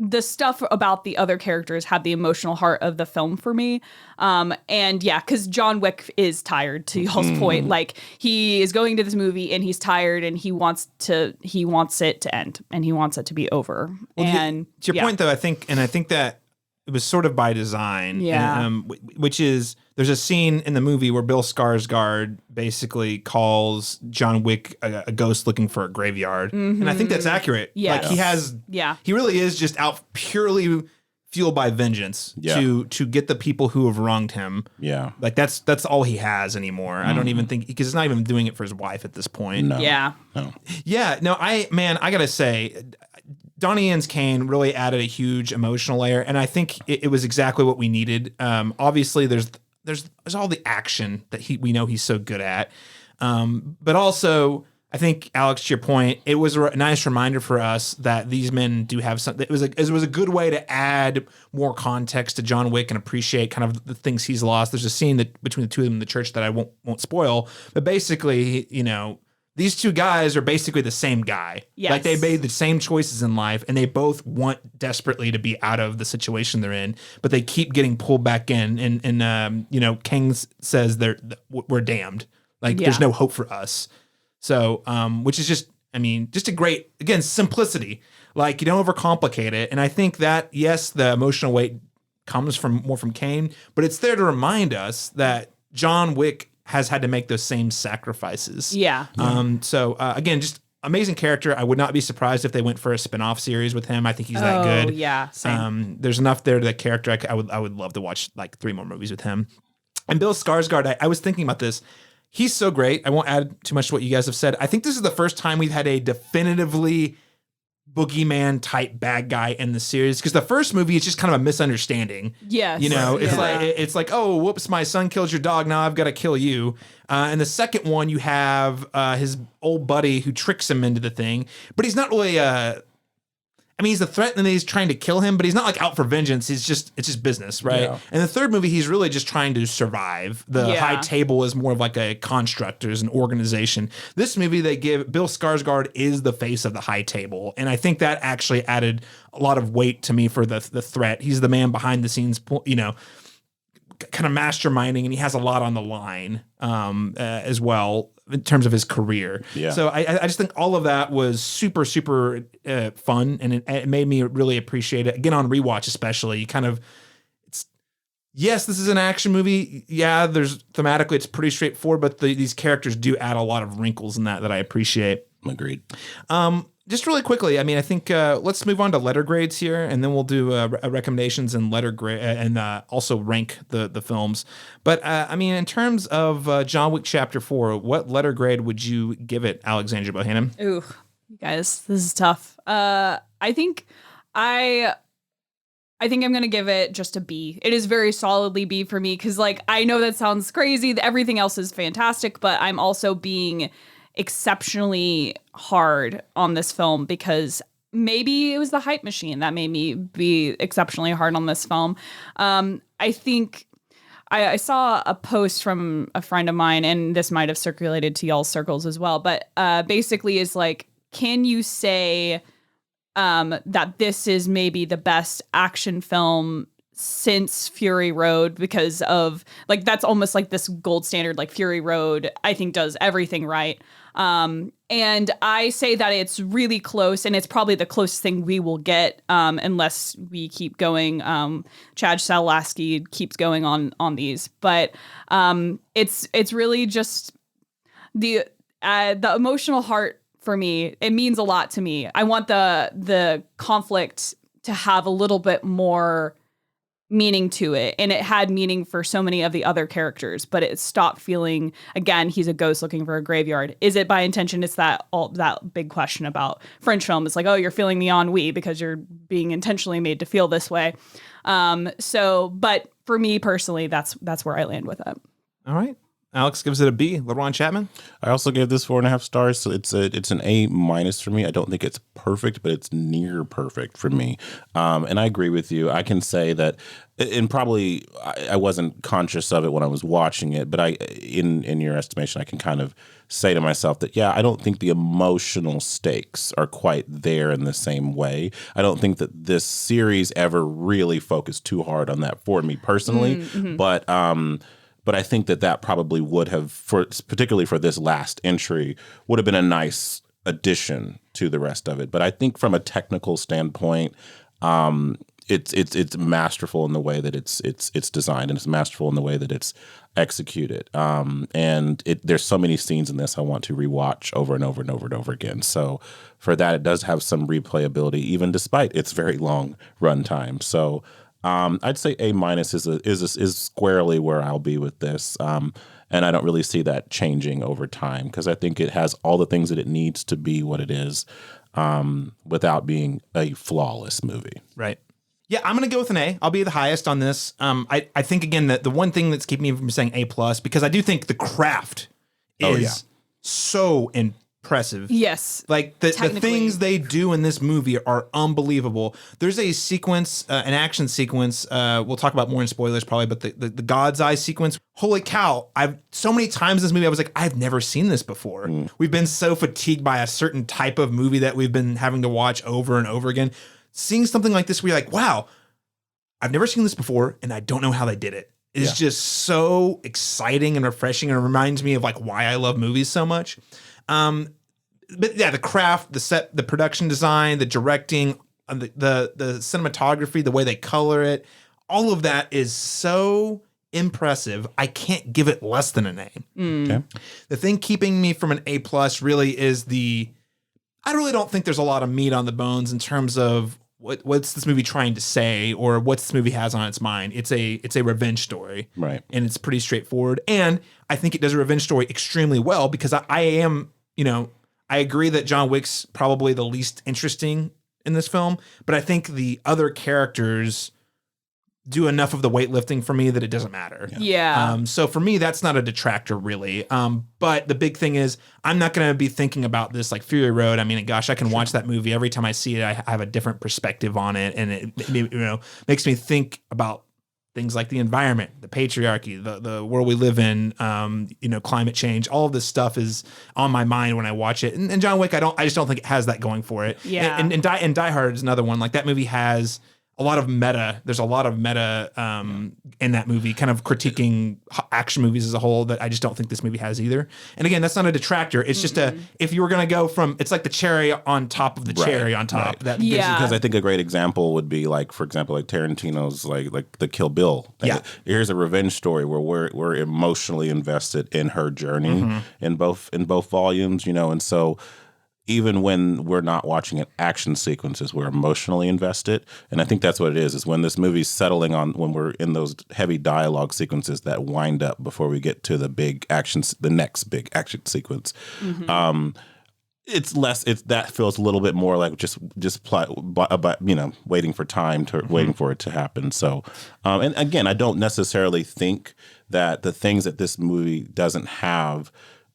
Speaker 3: the stuff about the other characters had the emotional heart of the film for me. Because John Wick is tired, to y'all's point. Like, he is going to this movie and he's tired and he wants it to end and he wants it to be over.
Speaker 1: Well, to your point, though, I think that it was sort of by design.
Speaker 3: Yeah.
Speaker 1: And, which is, there's a scene in the movie where Bill Skarsgård basically calls John Wick a ghost looking for a graveyard. And I think that's accurate.
Speaker 3: Yeah.
Speaker 1: Like he really is just out purely fueled by vengeance to get the people who have wronged him.
Speaker 2: Yeah.
Speaker 1: Like that's all he has anymore. I don't even think, because he's not even doing it for his wife at this point.
Speaker 2: No.
Speaker 3: Yeah.
Speaker 2: No.
Speaker 1: Yeah. No, I gotta say, Donnie Yen's Kane really added a huge emotional layer, and I think it was exactly what we needed. Obviously, there's all the action that we know he's so good at, but also I think, Alex, to your point, it was a nice reminder for us that these men do have something. It was a good way to add more context to John Wick and appreciate kind of the things he's lost. There's a scene between the two of them in the church that I won't spoil, but basically, these two guys are basically the same guy.
Speaker 3: Yes.
Speaker 1: Like, they made the same choices in life, and they both want desperately to be out of the situation they're in, but they keep getting pulled back in. And Kang says we're damned. Like, there's no hope for us. So, which is just a great, again, simplicity. Like, you don't overcomplicate it. And I think that, yes, the emotional weight comes more from Kane, but it's there to remind us that John Wick has had to make those same sacrifices.
Speaker 3: Yeah.
Speaker 1: So again, just amazing character. I would not be surprised if they went for a spin-off series with him. I think he's that good.
Speaker 3: Yeah. Same.
Speaker 1: There's enough there to that character. I would love to watch like 3 more movies with him. And Bill Skarsgård, I was thinking about this. He's so great. I won't add too much to what you guys have said. I think this is the first time we've had a definitively boogeyman type bad guy in the series, because the first movie is just kind of a misunderstanding.
Speaker 3: Yes.
Speaker 1: It's like, oh, whoops, my son kills your dog. Now I've got to kill you. And the second one, you have his old buddy who tricks him into the thing, but he's not really he's a threat and he's trying to kill him, but he's not like out for vengeance. It's just business, right? Yeah. And the third movie, he's really just trying to survive. The High Table is more of like a construct. There's an organization. This movie, they give Bill Skarsgård is the face of the High Table. And I think that actually added a lot of weight to me for the threat. He's the man behind the scenes, kind of masterminding, and he has a lot on the line as well in terms of his career. Yeah. So I just think all of that was super, super fun, and it made me really appreciate it. Again, on rewatch especially, yes, this is an action movie. Yeah, thematically it's pretty straightforward, but these characters do add a lot of wrinkles in that I appreciate.
Speaker 2: Agreed.
Speaker 1: Just really quickly, I think let's move on to letter grades here, and then we'll do recommendations and letter grade, and also rank the films. But in terms of John Wick Chapter 4, what letter grade would you give it, Alexandra Bohannon?
Speaker 3: Ooh, you guys, this is tough. I think I'm gonna give it just a B. It is very solidly B for me, because I know that sounds crazy. Everything else is fantastic, but I'm also being exceptionally hard on this film because maybe it was the hype machine that made me be exceptionally hard on this film. I think I saw a post from a friend of mine, and this might have circulated to y'all's circles as well, but basically is like, can you say that this is maybe the best action film since Fury Road, because of that's almost like this gold standard, like Fury Road, I think does everything right. And I say that it's really close, and it's probably the closest thing we will get, unless we keep going. Chad Stahelski keeps going on these, but it's really just the emotional heart for me. It means a lot to me. I want the conflict to have a little bit more meaning to it, and it had meaning for so many of the other characters, but it stopped feeling, again, he's a ghost looking for a graveyard. Is it by intention? It's that big question about French film. It's like, oh, you're feeling the ennui because you're being intentionally made to feel this way. But for me personally, that's where I land with it.
Speaker 1: All right. Alex gives it a B. Laron Chapman?
Speaker 2: I also gave this 4.5 stars. So it's an A- for me. I don't think it's perfect, but it's near perfect for me. And I agree with you. I can say that, and probably I wasn't conscious of it when I was watching it, but in your estimation, I can kind of say to myself that, yeah, I don't think the emotional stakes are quite there in the same way. I don't think that this series ever really focused too hard on that for me personally, mm-hmm. But I think that probably would have, particularly for this last entry, would have been a nice addition to the rest of it. But I think from a technical standpoint, it's masterful in the way that it's designed, and it's masterful in the way that it's executed. And there's so many scenes in this I want to rewatch over and over and over and over again. So for that, it does have some replayability, even despite its very long runtime. So. I'd say A- is squarely where I'll be with this, and I don't really see that changing over time, because I think it has all the things that it needs to be what it is, without being a flawless movie.
Speaker 1: Right. Yeah, I'm going to go with an A. I'll be the highest on this. I think, again, that the one thing that's keeping me from saying A+, because I do think the craft is so impressive.
Speaker 3: Yes.
Speaker 1: Like the
Speaker 3: Technically.
Speaker 1: things they do in this movie are unbelievable. There's a sequence, an action sequence. We'll talk about more in spoilers probably, but the God's Eye sequence. Holy cow! I've so many times in this movie I was like, I've never seen this before. We've been so fatigued by a certain type of movie that we've been having to watch over and over again. Seeing something like this, we're like, wow, I've never seen this before, and I don't know how they did it. It's just so exciting and refreshing, and it reminds me of like why I love movies so much. But yeah, the craft, the set, the production design, the directing, the cinematography, the way they color it, all of that is so impressive. I can't give it less than an A.
Speaker 2: Okay.
Speaker 1: The thing keeping me from an A+ really is I really don't think there's a lot of meat on the bones in terms of what's this movie trying to say or what this movie has on its mind. It's a revenge story.
Speaker 2: Right.
Speaker 1: And it's pretty straightforward. And I think it does a revenge story extremely well because I am, I agree that John Wick's probably the least interesting in this film, but I think the other characters do enough of the weightlifting for me that it doesn't matter.
Speaker 3: Yeah.
Speaker 1: So for me, that's not a detractor really. But the big thing is I'm not going to be thinking about this like Fury Road. I mean, gosh, I can watch that movie every time I see it. I have a different perspective on it, and it makes me think about things like the environment, the patriarchy, the world we live in, climate change. All of this stuff is on my mind when I watch it. And John Wick, I just don't think it has that going for it.
Speaker 3: Yeah.
Speaker 1: And Die Hard is another one. Like that movie has a lot of meta. There's a lot of meta in that movie, kind of critiquing action movies as a whole that I just don't think this movie has either. And again, that's not a detractor. it's just if you were going to go from, it's like the cherry on top of the cherry on top.
Speaker 2: Right.
Speaker 1: That
Speaker 2: Because I think a great example would be like, for example, like Tarantino's like the Kill Bill.
Speaker 1: Yeah.
Speaker 2: Here's a revenge story where we're emotionally invested in her journey in both volumes, and so even when we're not watching action sequences, we're emotionally invested. And I think that's what it is when this movie's settling on, when we're in those heavy dialogue sequences that wind up before we get to the next big action sequence. It's less, that feels a little bit more like just waiting for time to, waiting for it to happen. So, and again, I don't necessarily think that the things that this movie doesn't have,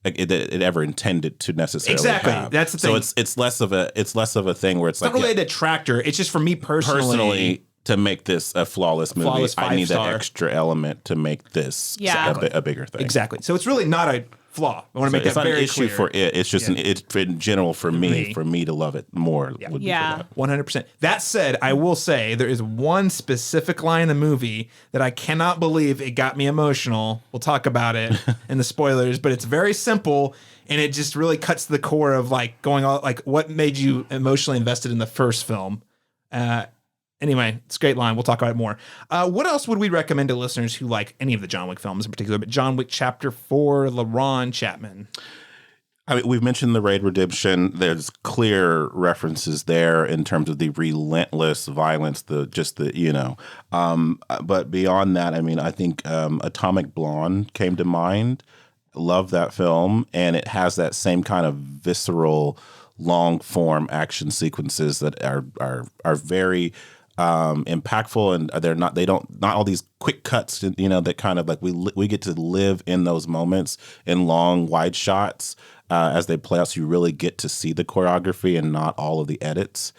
Speaker 2: it ever intended to necessarily have.
Speaker 1: That's the thing.
Speaker 2: So it's less of a thing where it's like
Speaker 1: not really a detractor. It's just for me personally
Speaker 2: to make this a flawless movie,
Speaker 1: flawless
Speaker 2: I need that
Speaker 1: 5-star.
Speaker 2: extra element to make this a bigger thing.
Speaker 1: Exactly. So it's really not a flaw. I want to make that
Speaker 2: it's not
Speaker 1: very
Speaker 2: an issue
Speaker 1: clear.
Speaker 2: for it. It's just it's in general for me to love it more. Would be for that.
Speaker 1: 100%. That said, I will say there is one specific line in the movie that I cannot believe it got me emotional. We'll talk about it in the spoilers, but it's very simple and it just really cuts to the core of like going all like what made you emotionally invested in the first film. Anyway, it's a great line. We'll talk about it more. What else would we recommend to listeners who like any of the John Wick films in particular, but John Wick Chapter 4, Laron, Chapman?
Speaker 2: I mean, we've mentioned the Raid Redemption. There's clear references there in terms of the relentless violence, but beyond that, I mean, I think Atomic Blonde came to mind. Love that film, and it has that same kind of visceral, long form action sequences that are very impactful, and not all these quick cuts, that kind of like we get to live in those moments in long wide shots as they play out, so you really get to see the choreography and not all of the edits.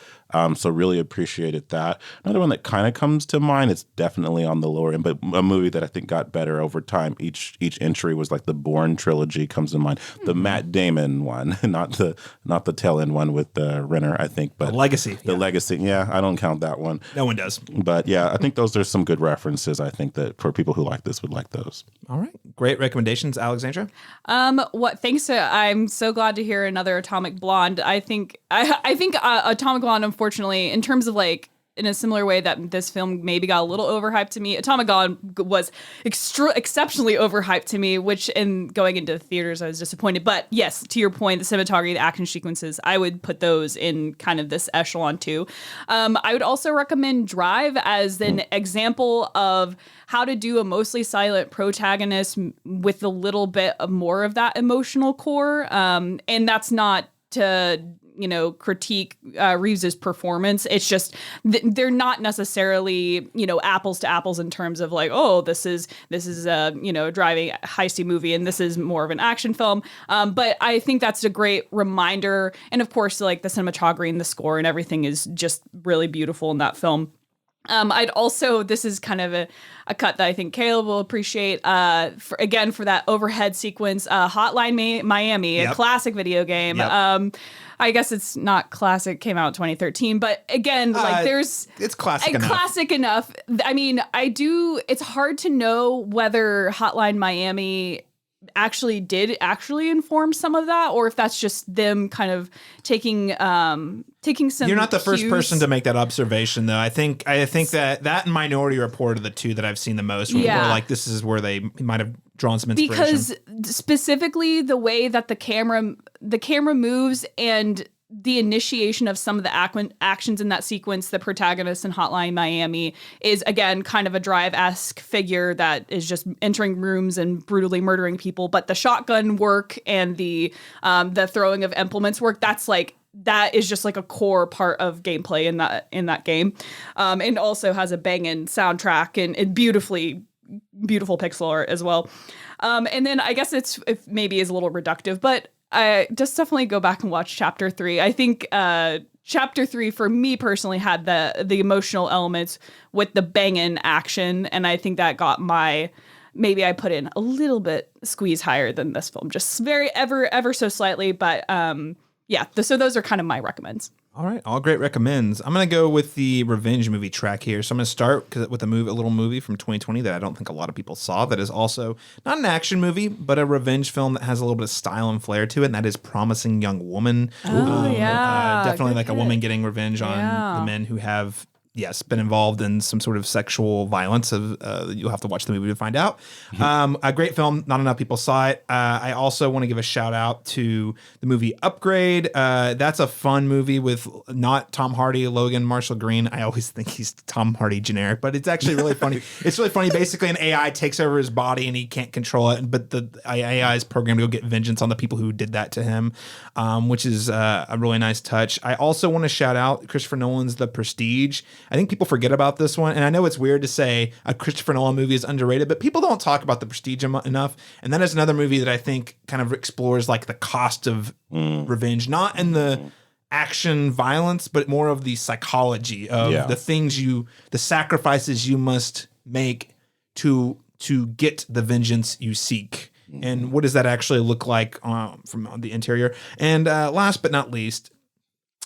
Speaker 2: So really appreciated that. Another one that kind of comes to mind, it's definitely on the lower end, but a movie that I think got better over time. Each entry was like the Bourne trilogy comes to mind. The Matt Damon one, not the tail end one with Renner, I think, but
Speaker 1: The Legacy.
Speaker 2: The Legacy. Yeah, I don't count that one.
Speaker 1: No one does.
Speaker 2: But yeah, I think those are some good references. I think that for people who like this would like those.
Speaker 1: All right. Great recommendations, Alexandra.
Speaker 3: I'm so glad to hear another Atomic Blonde. I think Atomic Blonde, unfortunately, in terms of like in a similar way that this film maybe got a little overhyped to me, Atomic Blonde was exceptionally overhyped to me, which in going into the theaters I was disappointed. But yes, to your point, the cinematography, the action sequences, I would put those in kind of this echelon too. I would also recommend Drive as an example of how to do a mostly silent protagonist with a little bit of more of that emotional core. And that's not to critique Reeves's performance. It's just they're not necessarily apples to apples in terms of like, oh, this is a driving heisty movie and this is more of an action film. But I think that's a great reminder, and of course, like the cinematography and the score and everything is just really beautiful in that film. I'd also, this is kind of a cut that I think Caleb will appreciate, for that overhead sequence, Hotline Miami, a classic video game.
Speaker 1: Yep.
Speaker 3: I guess it's not classic, came out in 2013, but again,
Speaker 1: it's classic enough.
Speaker 3: Classic enough. I mean, it's hard to know whether Hotline Miami actually inform some of that, or if that's just them kind of taking some.
Speaker 1: You're not the first
Speaker 3: cues.
Speaker 1: person to make that observation, though. I think that and Minority Report are the two that I've seen the most. Where like this is where they might have drawn some inspiration.
Speaker 3: Because specifically the way that the camera moves and the initiation of some of the actions in that sequence, the protagonist in Hotline Miami is, again, kind of a Drive-esque figure that is just entering rooms and brutally murdering people. But the shotgun work and the throwing of implements work, that is just like a core part of gameplay in that game. And also has a banging soundtrack and beautiful pixel art as well. And then I guess it maybe is a little reductive, but I just definitely go back and watch Chapter 3. I think Chapter 3 for me personally had the emotional elements with the banging action, and I think that got maybe I put in a little bit squeeze higher than this film, just very ever so slightly, but so those are kind of my recommends.
Speaker 1: All right, all great recommends. I'm going to go with the revenge movie track here. So I'm going to start with a little movie from 2020 that I don't think a lot of people saw, that is also not an action movie, but a revenge film that has a little bit of style and flair to it, and that is Promising Young Woman. Definitely like a woman getting revenge on the men who have been involved in some sort of sexual violence. You'll have to watch the movie to find out. A great film. Not enough people saw it. I also want to give a shout out to the movie Upgrade. That's a fun movie with not Tom Hardy, Logan Marshall Green. I always think he's Tom Hardy generic, but it's actually really funny. It's really funny. Basically, an AI takes over his body and he can't control it, but the AI is programmed to go get vengeance on the people who did that to him, which is a really nice touch. I also want to shout out Christopher Nolan's The Prestige. I think people forget about this one, and I know it's weird to say a Christopher Nolan movie is underrated, but people don't talk about The Prestige enough, and that is another movie that I think kind of explores like the cost of revenge, not in the action violence, but more of the psychology of the sacrifices you must make to get the vengeance you seek. And what does that actually look like from the interior? And last but not least,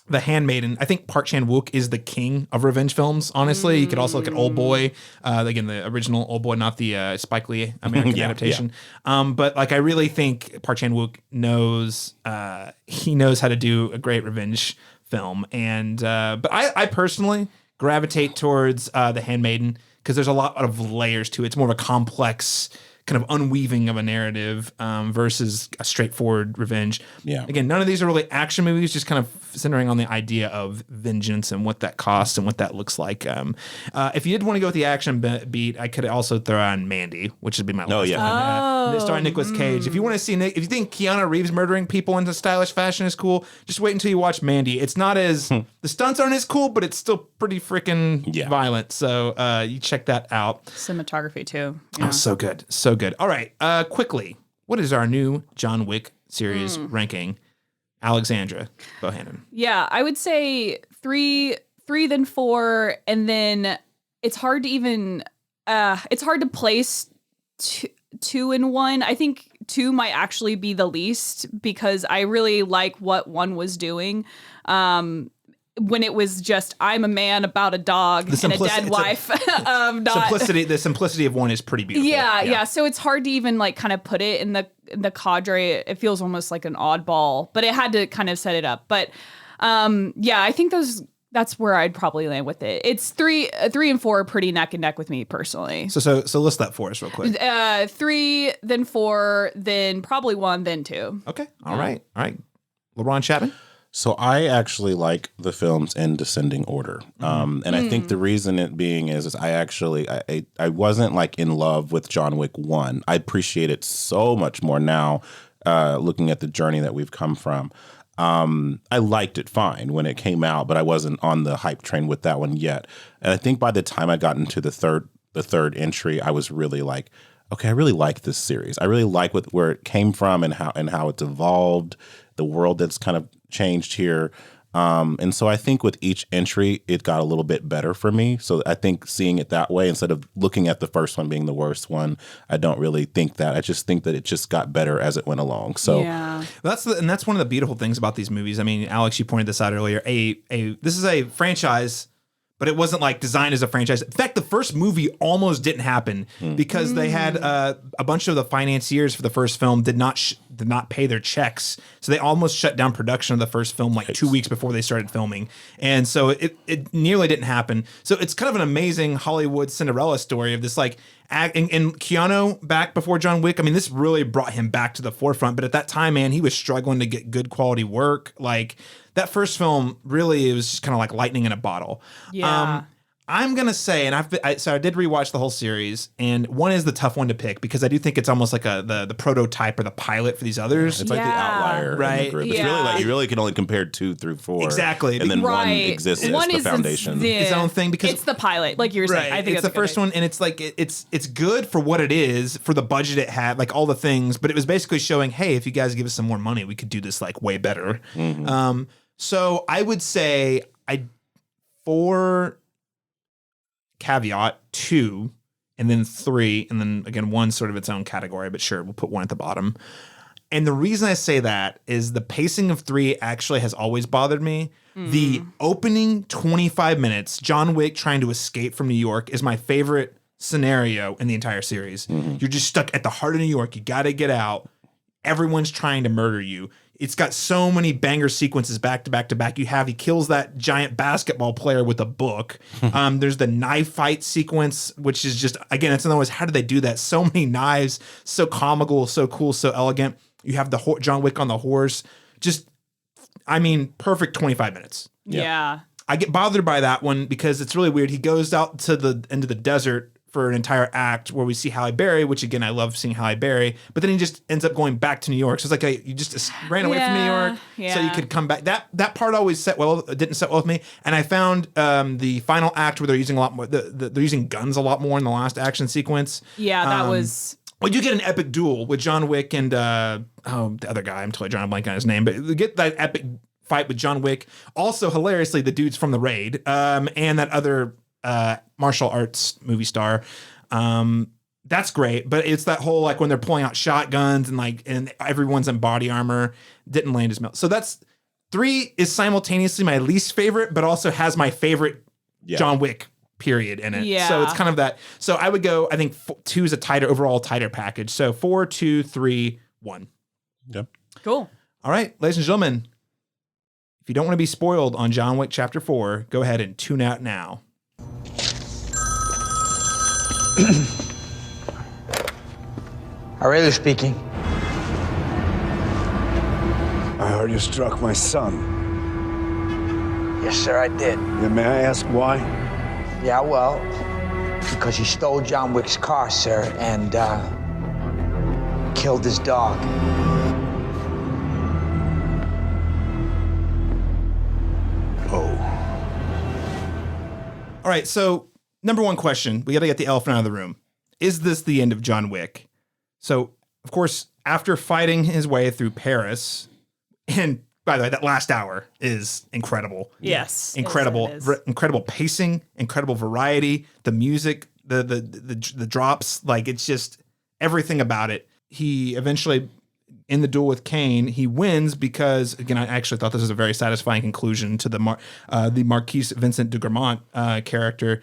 Speaker 1: The Handmaiden. I think Park Chan-wook is the king of revenge films, honestly. You could also look at Old Boy. Again, the original Old Boy, not the Spike Lee American adaptation. But like, I really think Park Chan-wook knows how to do a great revenge film. And but I personally gravitate towards The Handmaiden because there's a lot of layers to it. It's more of a complex kind of unweaving of a narrative versus a straightforward revenge. Yeah. Again, none of these are really action movies, just kind of centering on the idea of vengeance and what that costs and what that looks like. If you did want to go with the action beat, I could also throw on Mandy, which would be my last one. Starring Nicolas Cage. If you want to see if you think Keanu Reeves murdering people in a stylish fashion is cool, just wait until you watch Mandy. It's not as the stunts aren't as cool, but it's still pretty freaking violent. So you check that out.
Speaker 3: Cinematography too.
Speaker 1: Oh, so good. So good. All right. Quickly, what is our new John Wick series ranking? Alexandra Bohannon.
Speaker 3: Yeah, I would say 3, then 4, and then it's hard to even it's hard to place 2 and 1. I think 2 might actually be the least because I really like what 1 was doing. When it was just, I'm a man about a dog and a dead wife.
Speaker 1: The simplicity of 1 is pretty beautiful.
Speaker 3: Yeah. So it's hard to even like kind of put it in the cadre. It feels almost like an oddball, but it had to kind of set it up. But I think that's where I'd probably land with it. It's 3 and 4 are pretty neck and neck with me personally.
Speaker 1: So list that for us real quick.
Speaker 3: 3, then 4, then probably 1, then 2.
Speaker 1: Okay. All right. Laron Chapman.
Speaker 2: So I actually like the films in descending order. And I think the reason it being is I wasn't like in love with John Wick 1. I appreciate it so much more now, looking at the journey that we've come from. I liked it fine when it came out, but I wasn't on the hype train with that one yet. And I think by the time I got into the third entry, I was really like, okay, I really like this series. I really like where it came from and how it's evolved, the world that's kind of changed here. And so I think with each entry, it got a little bit better for me. So I think seeing it that way, instead of looking at the first one being the worst one, I don't really think that. I just think that it just got better as it went along. So
Speaker 3: yeah.
Speaker 1: That's one of the beautiful things about these movies. I mean, Alex, you pointed this out earlier. This is a franchise, but it wasn't like designed as a franchise. In fact, the first movie almost didn't happen because they had a bunch of the financiers for the first film did not pay their checks, so they almost shut down production of the first film like 2 weeks before they started filming, and so it nearly didn't happen. So it's kind of an amazing Hollywood Cinderella story of this like. And Keanu back before John Wick, I mean, this really brought him back to the forefront. But at that time, man, he was struggling to get good quality work. Like that first film, really, it was just kind of like lightning in a bottle.
Speaker 3: Yeah.
Speaker 1: I'm gonna say, and I did rewatch the whole series, and one is the tough one to pick because I do think it's almost like the prototype or the pilot for these others.
Speaker 2: it's like the outlier, in the
Speaker 1: Right.
Speaker 2: group. It's really like you really can only compare 2 through 4,
Speaker 1: Exactly.
Speaker 2: and then one
Speaker 3: Right.
Speaker 2: exists
Speaker 3: One
Speaker 2: as
Speaker 3: is
Speaker 2: the foundation.
Speaker 1: Its own thing because
Speaker 3: it's the pilot, like you were saying. I think
Speaker 1: it's the first one, and it's like it's good for what it is, for the budget it had, like all the things. But it was basically showing, hey, if you guys give us some more money, we could do this like way better. So I would say for caveat 2, and then 3, and then again 1 sort of its own category. But sure, we'll put 1 at the bottom. And the reason I say that is the pacing of 3 actually has always bothered me. The opening 25 minutes, John Wick trying to escape from New York, is my favorite scenario in the entire series. You're just stuck at the heart of New York. You got to get out. Everyone's trying to murder you. It's got so many banger sequences back to back to back. He kills that giant basketball player with a book. There's the knife fight sequence, which is just, again, it's another one. How did they do that? So many knives, so comical, so cool, so elegant. You have the John Wick on the horse. Just, I mean, perfect 25 minutes.
Speaker 3: Yeah.
Speaker 1: I get bothered by that one because it's really weird. He goes out to into the desert for an entire act where we see Halle Berry, which again, I love seeing Halle Berry, but then he just ends up going back to New York. So it's like you just ran away from New York so you could come back. That part always didn't set well with me. And I found the final act where they're using a lot more, they're using guns a lot more in the last action sequence.
Speaker 3: Yeah, that was...
Speaker 1: Well, you get an epic duel with John Wick and the other guy. I'm totally drawing a blank on his name, but you get that epic fight with John Wick. Also, hilariously, the dudes from The Raid, and that other martial arts movie star. That's great, but it's that whole like when they're pulling out shotguns and everyone's in body armor, didn't land as well. So that's 3 is simultaneously my least favorite, but also has my favorite John Wick period in it.
Speaker 3: Yeah.
Speaker 1: So it's kind of that. So I would go, I think 2 is a overall tighter package. So 4, 2, 3, 1.
Speaker 2: Yep.
Speaker 3: Cool.
Speaker 1: All right, ladies and gentlemen, if you don't want to be spoiled on John Wick Chapter 4, go ahead and tune out now.
Speaker 8: Aurelio speaking.
Speaker 5: I heard you struck my son.
Speaker 8: Yes, sir, I did.
Speaker 5: Yeah, may I ask why?
Speaker 8: Yeah, well, because he stole John Wick's car, sir, and killed his dog.
Speaker 5: Oh.
Speaker 1: All right, so number 1 question, we got to get the elephant out of the room. Is this the end of John Wick? So, of course, after fighting his way through Paris, and by the way, that last hour is incredible.
Speaker 3: Yes.
Speaker 1: Incredible,
Speaker 3: It is.
Speaker 1: incredible pacing, incredible variety, the music, the drops, like it's just everything about it. He eventually, in the duel with Kane, he wins because, again, I actually thought this was a very satisfying conclusion to the Marquis Vincent de Gramont character.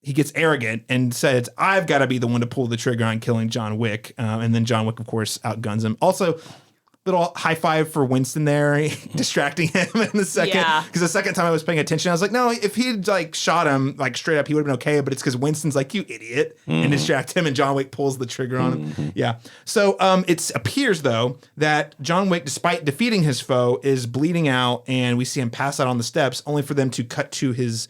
Speaker 1: He gets arrogant and says, I've got to be the one to pull the trigger on killing John Wick. And then John Wick, of course, outguns him. Also, little high five for Winston there, distracting him in the second.
Speaker 3: Yeah.
Speaker 1: Because the second time I was paying attention, I was like, no, if he'd like shot him like straight up, he would have been okay. But it's because Winston's like, you idiot, and distract him, and John Wick pulls the trigger on him. Yeah. So it appears though that John Wick, despite defeating his foe, is bleeding out, and we see him pass out on the steps, only for them to cut to his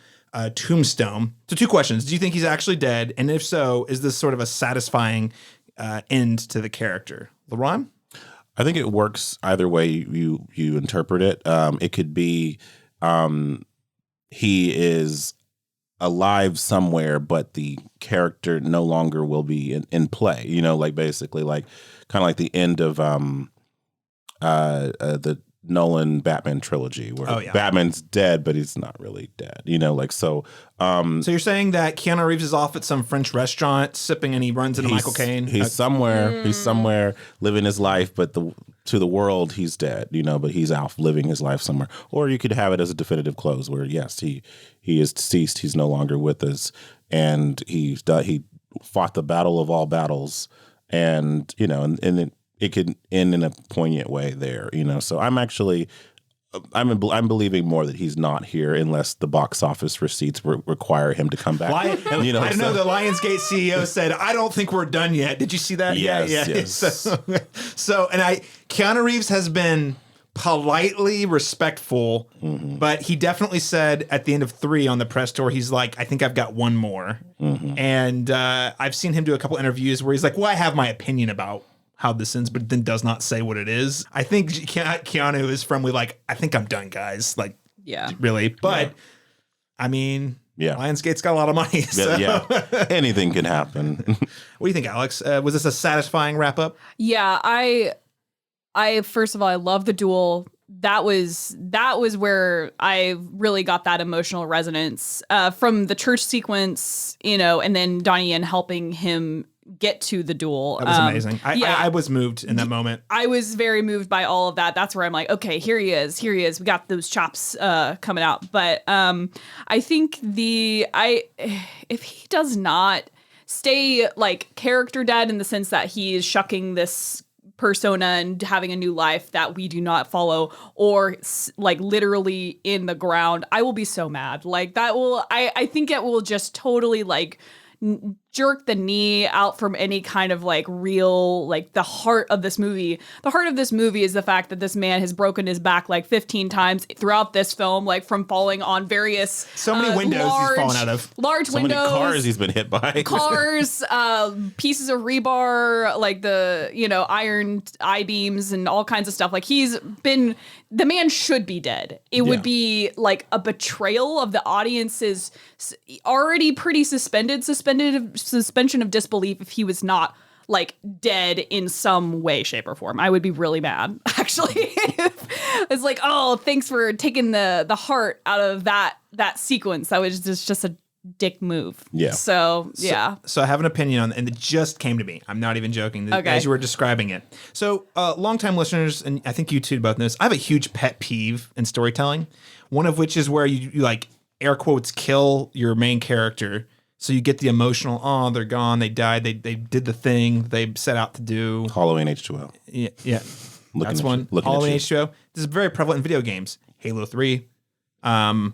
Speaker 1: tombstone. So 2 questions: do you think he's actually dead? And if so, is this sort of a satisfying end to the character? Laron?
Speaker 2: I think it works either way you interpret it. It could be he is alive somewhere, but the character no longer will be in play. You know, like basically like kind of like the end of the Nolan Batman trilogy where Batman's dead, but he's not really dead. You know, like so.
Speaker 1: So you're saying that Keanu Reeves is off at some French restaurant sipping, and he runs into Michael Caine.
Speaker 2: He's somewhere. He's somewhere living his life, but to the world he's dead. You know, but he's out living his life somewhere. Or you could have it as a definitive close, where yes, he is deceased. He's no longer with us, and he fought the battle of all battles, and you know, and it could end in a poignant way there. You know, so I'm believing more that he's not here unless the box office receipts require him to come back.
Speaker 1: You know, I know the Lionsgate CEO said, "I don't think we're done yet." Did you see that?
Speaker 2: Yes.
Speaker 1: So Keanu Reeves has been politely respectful, but he definitely said at the end of 3 on the press tour, he's like, "I think I've got one more." And I've seen him do a couple interviews where he's like, "Well, I have my opinion about how this ends," but then does not say what it is. I think Keanu is firmly like, "I think I'm done, guys." Like, really. But I mean, Lionsgate's got a lot of money. So.
Speaker 2: Anything can happen.
Speaker 1: What do you think, Alex? Was this a satisfying wrap up?
Speaker 3: Yeah, I first of all, I love the duel. That was where I really got that emotional resonance from the church sequence, you know, and then Donnie Yen helping him get to the duel.
Speaker 1: That was amazing. I was moved in that moment.
Speaker 3: I was very moved by all of that. That's where I'm like, okay, here he is. We got those chops coming out. But I think if he does not stay like character dead in the sense that he is shucking this persona and having a new life that we do not follow, or like literally in the ground, I will be so mad. Like that will, I think it will just totally like jerk the knee out from any kind of like real, like the heart of this movie. The heart of this movie is the fact that this man has broken his back like 15 times throughout this film, like from falling on various
Speaker 1: many windows he's fallen out of.
Speaker 3: Large windows.
Speaker 2: So many cars he's been hit by.
Speaker 3: Cars, pieces of rebar, like the, you know, iron I-beams and all kinds of stuff. Like the man should be dead. It would be like a betrayal of the audience's already pretty suspension of disbelief if he was not like dead in some way, shape, or form. I would be really mad, actually. It's like, oh, thanks for taking the heart out of that sequence. That was just a dick move.
Speaker 2: Yeah.
Speaker 3: So yeah.
Speaker 1: So I have an opinion on, and it just came to me. I'm not even joking.
Speaker 3: Okay.
Speaker 1: As you were describing it. So longtime listeners, and I think you two both know this, I have a huge pet peeve in storytelling. One of which is where you like air quotes kill your main character. So you get the emotional, oh, they're gone, they died, they did the thing they set out to do.
Speaker 2: Halloween H2O.
Speaker 1: Yeah. That's one. Halloween H2O. This is very prevalent in video games. Halo 3. The one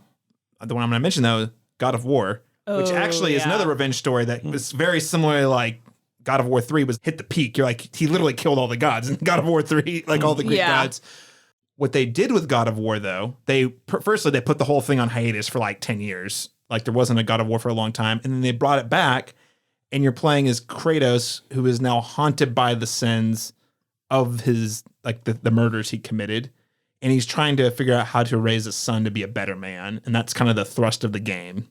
Speaker 1: I'm going to mention, though, God of War, which actually is another revenge story that was very similar, like God of War 3 was hit the peak. You're like, he literally killed all the gods in God of War 3, like all the Greek gods. What they did with God of War, though, firstly, they put the whole thing on hiatus for like 10 years. Like there wasn't a God of War for a long time. And then they brought it back, and you're playing as Kratos, who is now haunted by the sins of his, like the murders he committed. And he's trying to figure out how to raise his son to be a better man. And that's kind of the thrust of the game.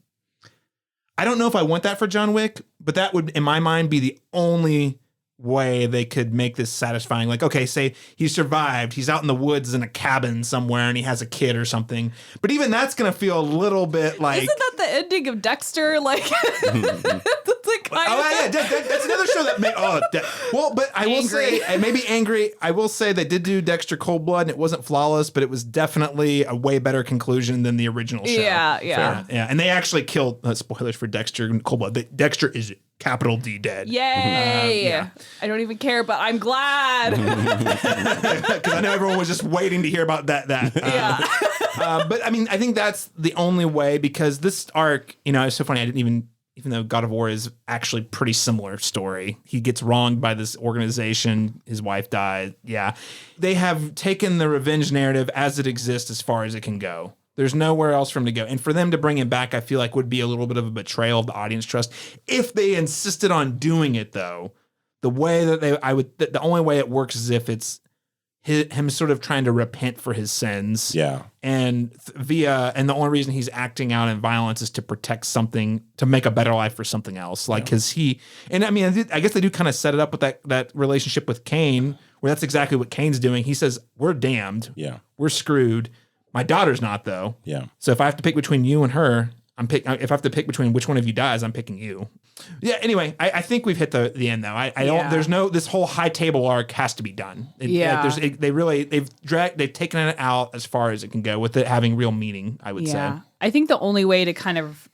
Speaker 1: I don't know if I want that for John Wick, but that would, in my mind, be the only way they could make this satisfying. Like, okay, say he survived, he's out in the woods in a cabin somewhere and he has a kid or something, but even that's gonna feel a little bit like,
Speaker 3: isn't that the ending of Dexter? Like that's
Speaker 1: another show that made but I will say, maybe angry, I will say they did do Dexter Cold Blood and it wasn't flawless, but it was definitely a way better conclusion than the original show. Yeah, and they actually killed, spoilers for Dexter Cold Blood, Dexter is capital D dead.
Speaker 3: Yay! I don't even care, but I'm glad
Speaker 1: because I know everyone was just waiting to hear about that. But I mean, I think that's the only way, because this arc, you know, it's so funny. I didn't even though God of War is actually pretty similar story. He gets wronged by this organization. His wife died. Yeah, they have taken the revenge narrative as it exists as far as it can go. There's nowhere else for him to go. And for them to bring him back, I feel like would be a little bit of a betrayal of the audience trust. If they insisted on doing it, though, the way that the only way it works is if it's him sort of trying to repent for his sins.
Speaker 2: Yeah.
Speaker 1: And the only reason he's acting out in violence is to protect something, to make a better life for something else. Like, cause I guess they do kind of set it up with that relationship with Cain, where that's exactly what Cain's doing. He says, we're damned.
Speaker 2: Yeah.
Speaker 1: We're screwed. My daughter's not though.
Speaker 2: Yeah.
Speaker 1: So if I have to pick between you and her, if I have to pick between which one of you dies, I'm picking you. Yeah. Anyway, I think we've hit the end though. I don't. There's this whole high table arc has to be done. They've taken it out as far as it can go with it having real meaning. I would say.
Speaker 3: I think the only way to kind of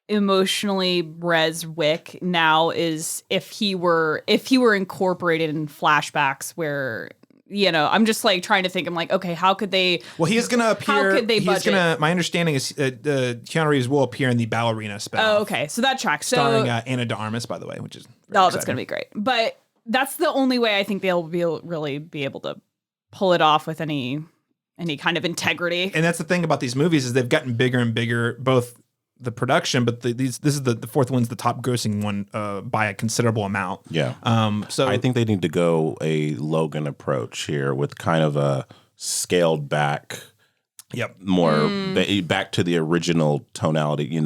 Speaker 3: emotionally res Wick now is if he were incorporated in flashbacks where. I'm just like trying to think. I'm like, okay, how could they?
Speaker 1: Well, he is going to appear.
Speaker 3: How could they budget?
Speaker 1: My understanding is Keanu Reeves will appear in the ballerina spell.
Speaker 3: Oh, okay, so that tracks.
Speaker 1: Starring Ana de Armas, by the way, which is
Speaker 3: that's going to be great. But that's the only way I think they'll really be able to pull it off with any kind of integrity.
Speaker 1: And that's the thing about these movies is they've gotten bigger and bigger, both the production, but this is the fourth one's the top grossing one by a considerable amount.
Speaker 2: Yeah.
Speaker 1: So
Speaker 2: I think they need to go a Logan approach here with kind of a scaled back, more back to the original tonality.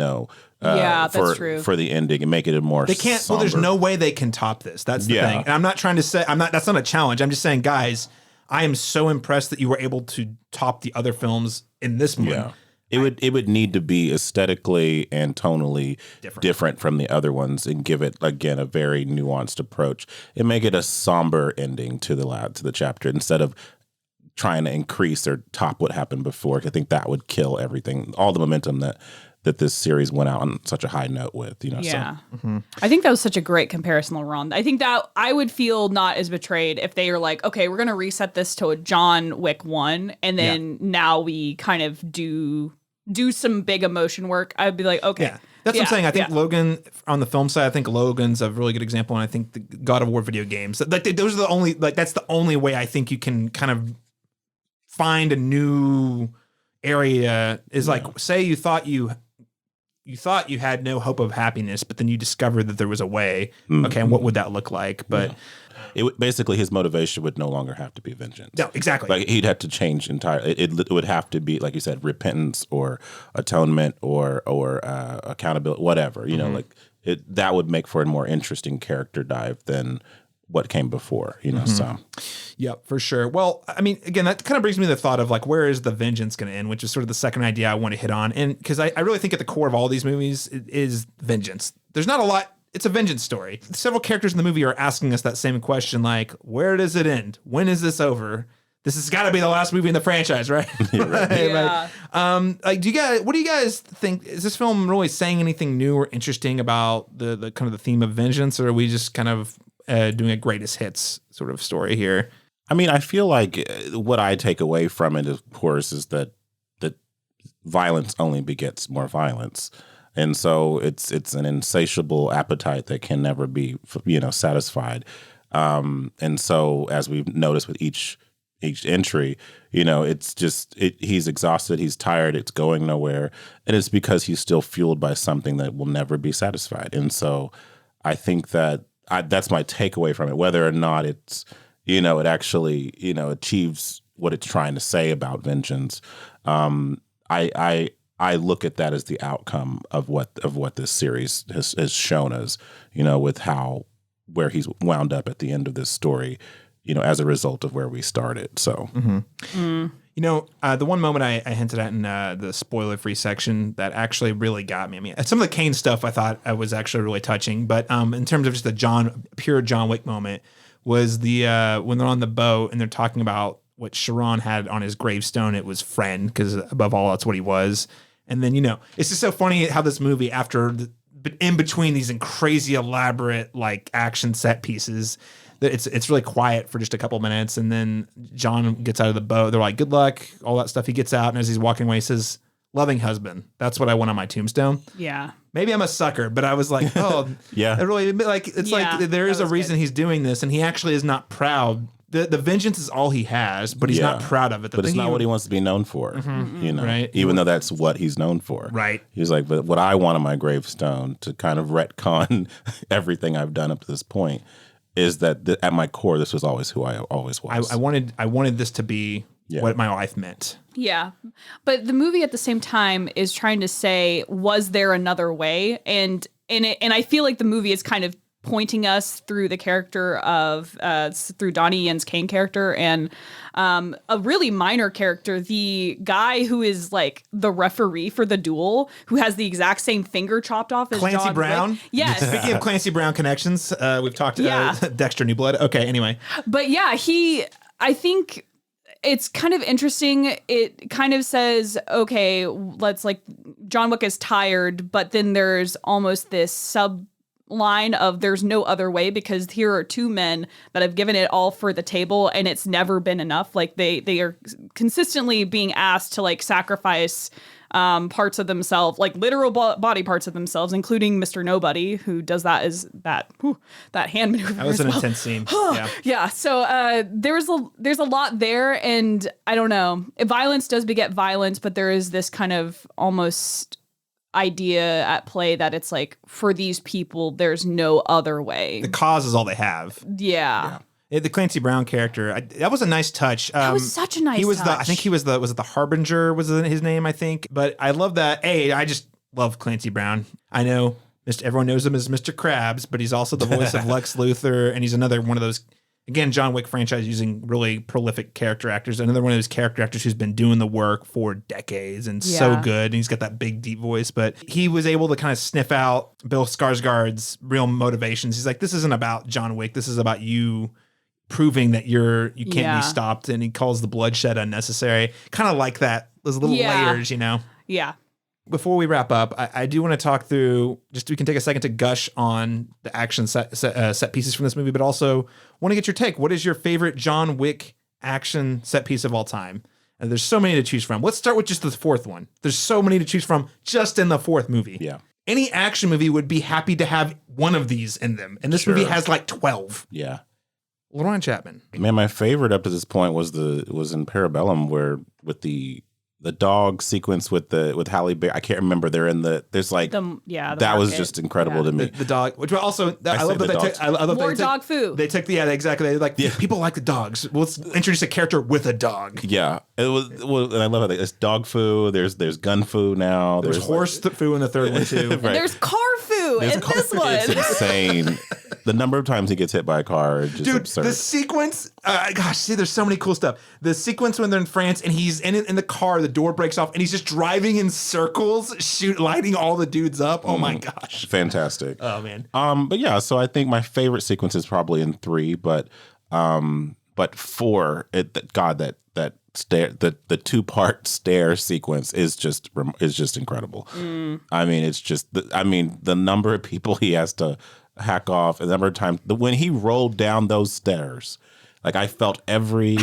Speaker 3: That's true
Speaker 2: for the ending and make it a more.
Speaker 1: They can't.
Speaker 2: Somber.
Speaker 1: Well, there's no way they can top this. That's the thing. And I'm not trying to say that's not a challenge. I'm just saying, guys, I am so impressed that you were able to top the other films in this one.
Speaker 2: Yeah. It would need to be aesthetically and tonally different from the other ones and give it, again, a very nuanced approach and make it a somber ending to the chapter instead of trying to increase or top what happened before. I think that would kill everything, all the momentum that this series went out on such a high note with.
Speaker 3: Yeah. So. I think that was such a great comparison, Laron. I think that I would feel not as betrayed if they were like, okay, we're going to reset this to a John Wick 1 and then now we kind of do some big emotion work. I'd be like, okay.
Speaker 1: Yeah. That's what I'm saying. I think Logan, on the film side, I think Logan's a really good example, and I think the God of War video games, those are the only, that's the only way I think you can kind of find a new area is like, say you thought you had no hope of happiness, but then you discovered that there was a way. Okay, and what would that look like? But
Speaker 2: basically his motivation would no longer have to be vengeance.
Speaker 1: No, exactly.
Speaker 2: Like he'd have to change entirely. It would have to be, like you said, repentance or atonement or accountability, whatever. That would make for a more interesting character dive than what came before. So.
Speaker 1: Yeah, for sure. Well, I mean, again, that kind of brings me to the thought of like, where is the vengeance going to end, which is sort of the second idea I want to hit on. And because I really think at the core of all these movies is vengeance. There's not a lot. It's a vengeance story. Several characters in the movie are asking us that same question, like, where does it end? When is this over? This has got to be the last movie in the franchise, right?
Speaker 3: Yeah.
Speaker 1: What do you guys think? Is this film really saying anything new or interesting about the kind of the theme of vengeance, or are we just kind of doing a greatest hits sort of story here?
Speaker 2: I mean, I feel like what I take away from it, of course, is that violence only begets more violence. And so it's an insatiable appetite that can never be, satisfied. And so as we've noticed with each entry, it's just he's exhausted, he's tired, it's going nowhere, and it's because he's still fueled by something that will never be satisfied. And so I think that that's my takeaway from it, whether or not it's it actually achieves what it's trying to say about vengeance. I look at that as the outcome of what this series has shown us, with where he's wound up at the end of this story, as a result of where we started. So,
Speaker 1: the one moment I hinted at in the spoiler-free section that actually really got me. I mean, some of the Kane stuff I thought was actually really touching, but in terms of just the pure John Wick moment was the when they're on the boat and they're talking about what Sharon had on his gravestone. It was friend, because above all, that's what he was. And then, it's just so funny how this movie, in between these crazy elaborate like action set pieces, that it's really quiet for just a couple minutes. And then John gets out of the boat. They're like, good luck, all that stuff. He gets out, and as he's walking away, he says, loving husband. That's what I want on my tombstone.
Speaker 3: Yeah.
Speaker 1: Maybe I'm a sucker, but I was like, oh,
Speaker 2: yeah.
Speaker 1: It really, like, it's like there is a reason he's doing this, and he actually is not proud. The vengeance is all he has, but he's not proud of it.
Speaker 2: But it's not what he wants to be known for,
Speaker 1: right?
Speaker 2: Even though that's what he's known for.
Speaker 1: Right.
Speaker 2: He's like, but what I want on my gravestone, to kind of retcon everything I've done up to this point, is that at my core, this was always who I always was.
Speaker 1: I wanted this to be what my life meant.
Speaker 3: Yeah. But the movie at the same time is trying to say, was there another way? And I feel like the movie is kind of pointing us through the character of through Donnie Yen's Kane character and a really minor character, the guy who is like the referee for the duel, who has the exact same finger chopped off as
Speaker 1: Clancy
Speaker 3: John
Speaker 1: Brown.
Speaker 3: Wick. Yes.
Speaker 1: Speaking of Clancy Brown connections, we've talked Dexter New Blood. Okay, anyway.
Speaker 3: But yeah, I think it's kind of interesting. It kind of says, okay, let's like John Wick is tired, but then there's almost this line of there's no other way, because here are two men that have given it all for the table and it's never been enough. Like they are consistently being asked to like sacrifice parts of themselves, like literal body parts of themselves, including Mr. Nobody, who does that as that hand maneuver.
Speaker 1: That was an intense scene.
Speaker 3: Yeah. So there's a lot there, and I don't know. Violence does beget violence, but there is this kind of almost idea at play that it's like, for these people there's no other way.
Speaker 1: The cause is all they have.
Speaker 3: Yeah.
Speaker 1: The Clancy Brown character, that was a nice touch.
Speaker 3: That was such a nice touch.
Speaker 1: I think he was was it the Harbinger was his name, I think. But I love that. I just love Clancy Brown. I know everyone knows him as Mr. Krabs, but he's also the voice of Lex Luthor, and he's another one of those, again, John Wick franchise using really prolific character actors. Another one of those character actors who's been doing the work for decades and so good. And he's got that big, deep voice. But he was able to kind of sniff out Bill Skarsgård's real motivations. He's like, this isn't about John Wick. This is about you proving that you can't be stopped. And he calls the bloodshed unnecessary. Kind of like that, those little layers, you know?
Speaker 3: Yeah.
Speaker 1: Before we wrap up, I do want to talk through, we can take a second to gush on the action set pieces from this movie, but also want to get your take. What is your favorite John Wick action set piece of all time? And there's so many to choose from. Let's start with just the fourth one. There's so many to choose from just in the fourth movie.
Speaker 2: Yeah.
Speaker 1: Any action movie would be happy to have one of these in them. And this movie has like 12.
Speaker 2: Yeah.
Speaker 1: Laron Chapman.
Speaker 2: Man, my favorite up to this point was in Parabellum, where with the dog sequence with Halle Berry. I can't remember. They're in there's like that
Speaker 3: market.
Speaker 2: Was just incredible to me.
Speaker 1: The dog, which also I love that they took. I love
Speaker 3: more dog food.
Speaker 1: They took exactly. They're like people like the dogs. Well, let's introduce a character with a dog.
Speaker 2: Yeah, it was. Well, and I love it. It's dog food. There's gun food now.
Speaker 1: There's horse food in the third one too.
Speaker 3: Right. There's car food in this one.
Speaker 2: It's insane. The number of times he gets hit by a car is just absurd.
Speaker 1: The sequence. There's so many cool stuff. The sequence when they're in France and he's in the car. The door breaks off and he's just driving in circles, lighting all the dudes up. Oh my gosh,
Speaker 2: fantastic!
Speaker 1: Oh man.
Speaker 2: But yeah, so I think my favorite sequence is probably in 3, but 4. That stair, the 2-part stair sequence is just incredible. I mean, it's just the number of people he has to hack off, and the number of times when he rolled down those stairs. Like I felt every,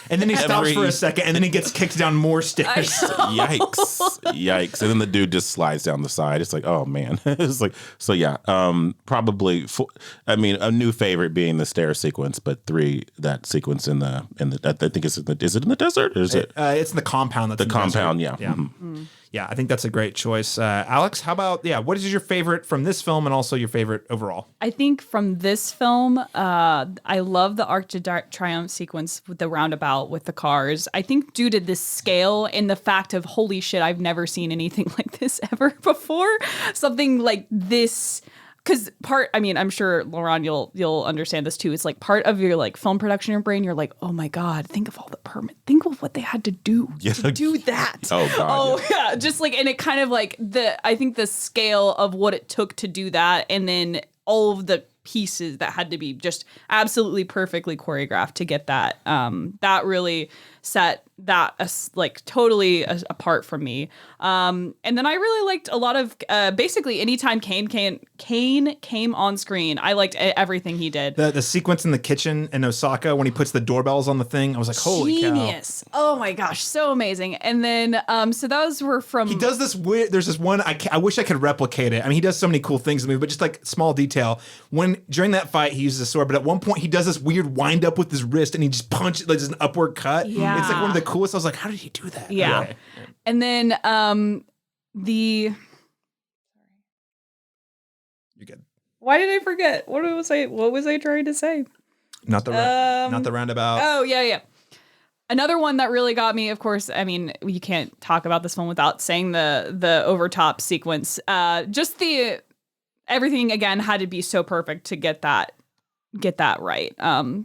Speaker 1: and then he stops for a second, and then he gets kicked down more stairs.
Speaker 2: Yikes! And then the dude just slides down the side. It's like, oh man, it's like so. Yeah, probably. A new favorite being the stair sequence, but 3 that sequence in the. I think is it in the desert? Or is it?
Speaker 1: It's in the compound. That's
Speaker 2: the compound.
Speaker 1: Desert.
Speaker 2: Yeah.
Speaker 1: Mm-hmm. Yeah, I think that's a great choice. Alex, how about, what is your favorite from this film and also your favorite overall?
Speaker 3: I think from this film, I love the Arc de Triomphe sequence with the roundabout with the cars. I think due to the scale and the fact of, holy shit, I've never seen anything like this ever before. Something like this. Because I'm sure, Laron, you'll understand this too. It's like part of your like film production in your brain. You're like, oh my God, think of all the permit. Think of what they had to do to do that.
Speaker 2: Oh God.
Speaker 3: Oh yeah. Just like, and it kind of like I think the scale of what it took to do that, and then all of the pieces that had to be just absolutely perfectly choreographed to get that. That really set that totally apart from me. And then I really liked a lot of basically anytime Kane came on screen, I liked everything he did.
Speaker 1: The sequence in the kitchen in Osaka when he puts the doorbells on the thing, I was like, holy
Speaker 3: genius. Cow. Oh my gosh, so amazing. And then so those were from
Speaker 1: he does this weird, there's this one I wish I could replicate it. I mean, he does so many cool things in the movie, but just like small detail. When during that fight he uses a sword, but at one point he does this weird wind up with his wrist and he just punches like an upward cut.
Speaker 3: Yeah.
Speaker 1: It's like one of the coolest. I was like, how did he do that?
Speaker 3: Yeah. Okay. And then
Speaker 1: You're good.
Speaker 3: Why did I forget? What was I trying to say?
Speaker 1: Not the roundabout.
Speaker 3: Oh, yeah. Another one that really got me, of course, I mean, you can't talk about this one without saying the overtop sequence. Just everything again had to be so perfect to get that right.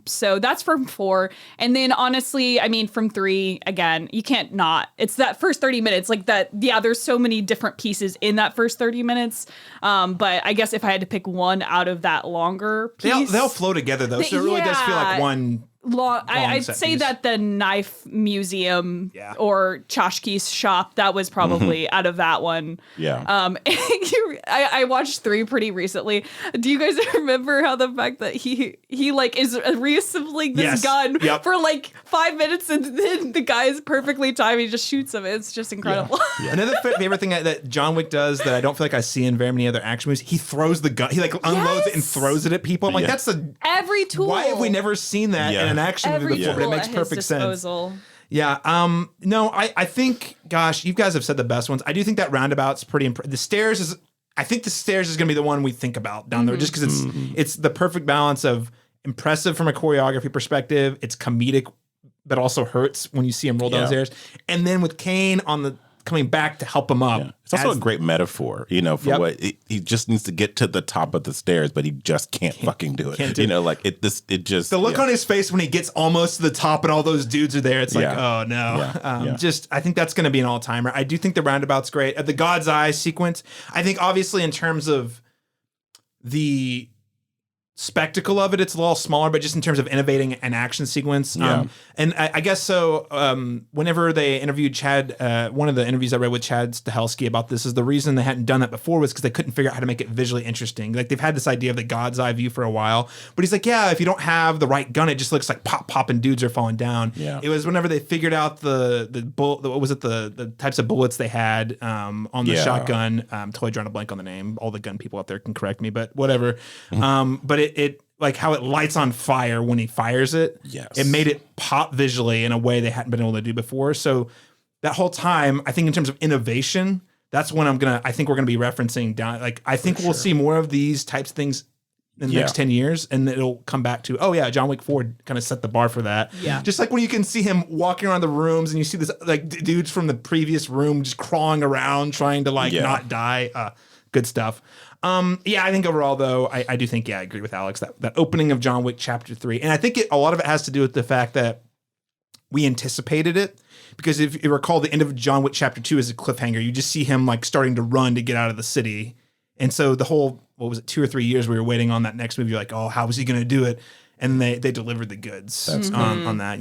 Speaker 3: So that's from 4. And then honestly, I mean, from 3, again, you can't not. It's that first 30 minutes like that. Yeah, there's so many different pieces in that first 30 minutes. But I guess if I had to pick one out of that longer piece.
Speaker 1: They'll flow together though. So it really does feel like one.
Speaker 3: I'd say
Speaker 1: piece.
Speaker 3: that the knife museum or Tchotchke's shop, that was probably out of that one.
Speaker 2: Yeah.
Speaker 3: I watched 3 pretty recently. Do you guys remember how the fact that he like is reassembling this gun for like 5 minutes and then the guy is perfectly timed, he just shoots him. It's just incredible.
Speaker 2: Yeah.
Speaker 1: Another favorite thing that John Wick does that I don't feel like I see in very many other action movies, he throws the gun. He like unloads it and throws it at people. I'm like, that's
Speaker 3: every tool.
Speaker 1: Why have we never seen that in an action movie before? But it makes perfect sense. Yeah. No, I think, gosh, you guys have said the best ones. I do think that roundabout's pretty impressive. I think the stairs is going to be the one we think about down there, just because it's the perfect balance of impressive from a choreography perspective. It's comedic, but also hurts when you see him roll down the stairs. And then with Kane coming back to help him up.
Speaker 2: Yeah. It's also a great metaphor, for what he just needs to get to the top of the stairs, but he just can't fucking do it. It just
Speaker 1: the look on his face when he gets almost to the top and all those dudes are there. It's like, oh no. I think that's going to be an all timer. I do think the roundabout's great. The God's Eye sequence, I think obviously in terms of the spectacle of it, it's a little smaller, but just in terms of innovating an action sequence. And I guess so, whenever they interviewed Chad, one of the interviews I read with Chad Stahelski about this is the reason they hadn't done that before was because they couldn't figure out how to make it visually interesting. Like they've had this idea of the God's Eye view for a while, but he's like, if you don't have the right gun, it just looks like pop and dudes are falling down. It was whenever they figured out the types of bullets they had on the shotgun. Totally drawing a blank on the name. All the gun people out there can correct me, but whatever. But it like how it lights on fire when he fires it.
Speaker 2: Yes.
Speaker 1: It made it pop visually in a way they hadn't been able to do before. So that whole time, I think in terms of innovation, that's when I think we're gonna be referencing down. Like I think we'll see more of these types of things in the next 10 years, and it'll come back to, John Wick 4 kind of set the bar for that.
Speaker 3: Yeah.
Speaker 1: Just like when you can see him walking around the rooms and you see this like dudes from the previous room just crawling around trying to not die. Good stuff. I think overall, though, I do think, I agree with Alex, that opening of John Wick Chapter 3. And I think a lot of it has to do with the fact that we anticipated it. Because if you recall, the end of John Wick Chapter 2 is a cliffhanger. You just see him like starting to run to get out of the city. And so the whole, 2 or 3 years we were waiting on that next movie, you're like, oh, how was he going to do it? And they delivered the goods on that,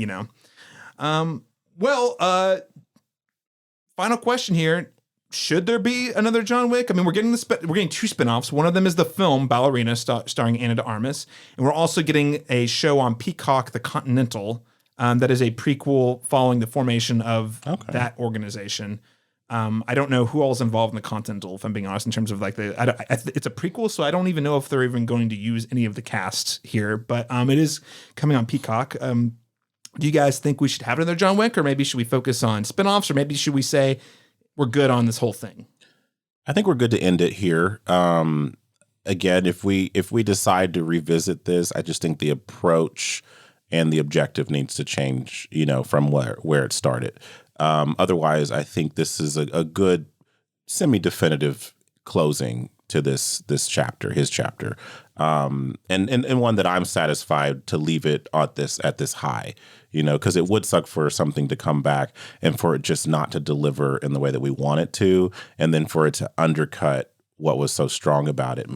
Speaker 1: final question here. Should there be another John Wick? I mean, we're getting 2 spinoffs. One of them is the film Ballerina starring Ana de Armas. And we're also getting a show on Peacock, The Continental, that is a prequel following the formation of that organization. I don't know who all is involved in The Continental, if I'm being honest, in terms of like it's a prequel, so I don't even know if they're even going to use any of the cast here. But it is coming on Peacock. Do you guys think we should have another John Wick, or maybe should we focus on spinoffs, or maybe should we say we're good on this whole thing?
Speaker 2: I think we're good to end it here. Again, if we decide to revisit this, I just think the approach and the objective needs to change, from where it started. Otherwise, I think this is a good semi-definitive closing to this chapter, his chapter, and one that I'm satisfied to leave it at this high, because it would suck for something to come back and for it just not to deliver in the way that we want it to, and then for it to undercut what was so strong about it,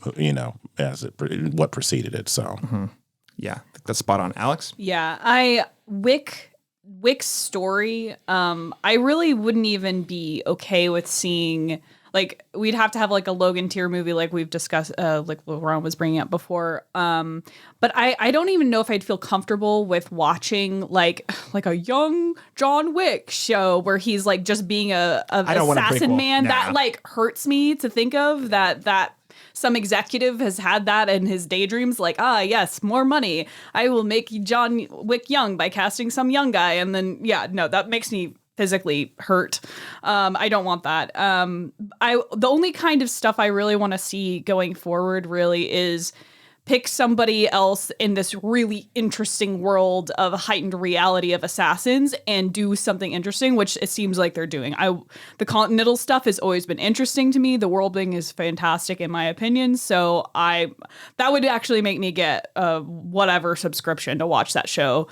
Speaker 2: what preceded it. So,
Speaker 1: yeah, that's spot on, Alex.
Speaker 3: Yeah, Wick's story, I really wouldn't even be okay with seeing, like, we'd have to have like a Logan tier movie like we've discussed, like Laron was bringing up before. But I don't even know if I'd feel comfortable with watching like a young John Wick show where he's like just being a assassin man. That like hurts me to think of that some executive has had that in his daydreams, like, yes, more money. I will make John Wick young by casting some young guy. And then, that makes me physically hurt. I don't want that. The only kind of stuff I really want to see going forward really is pick somebody else in this really interesting world of heightened reality of assassins and do something interesting, which it seems like they're doing. The Continental stuff has always been interesting to me. The world building is fantastic in my opinion. So that would actually make me get whatever subscription to watch that show.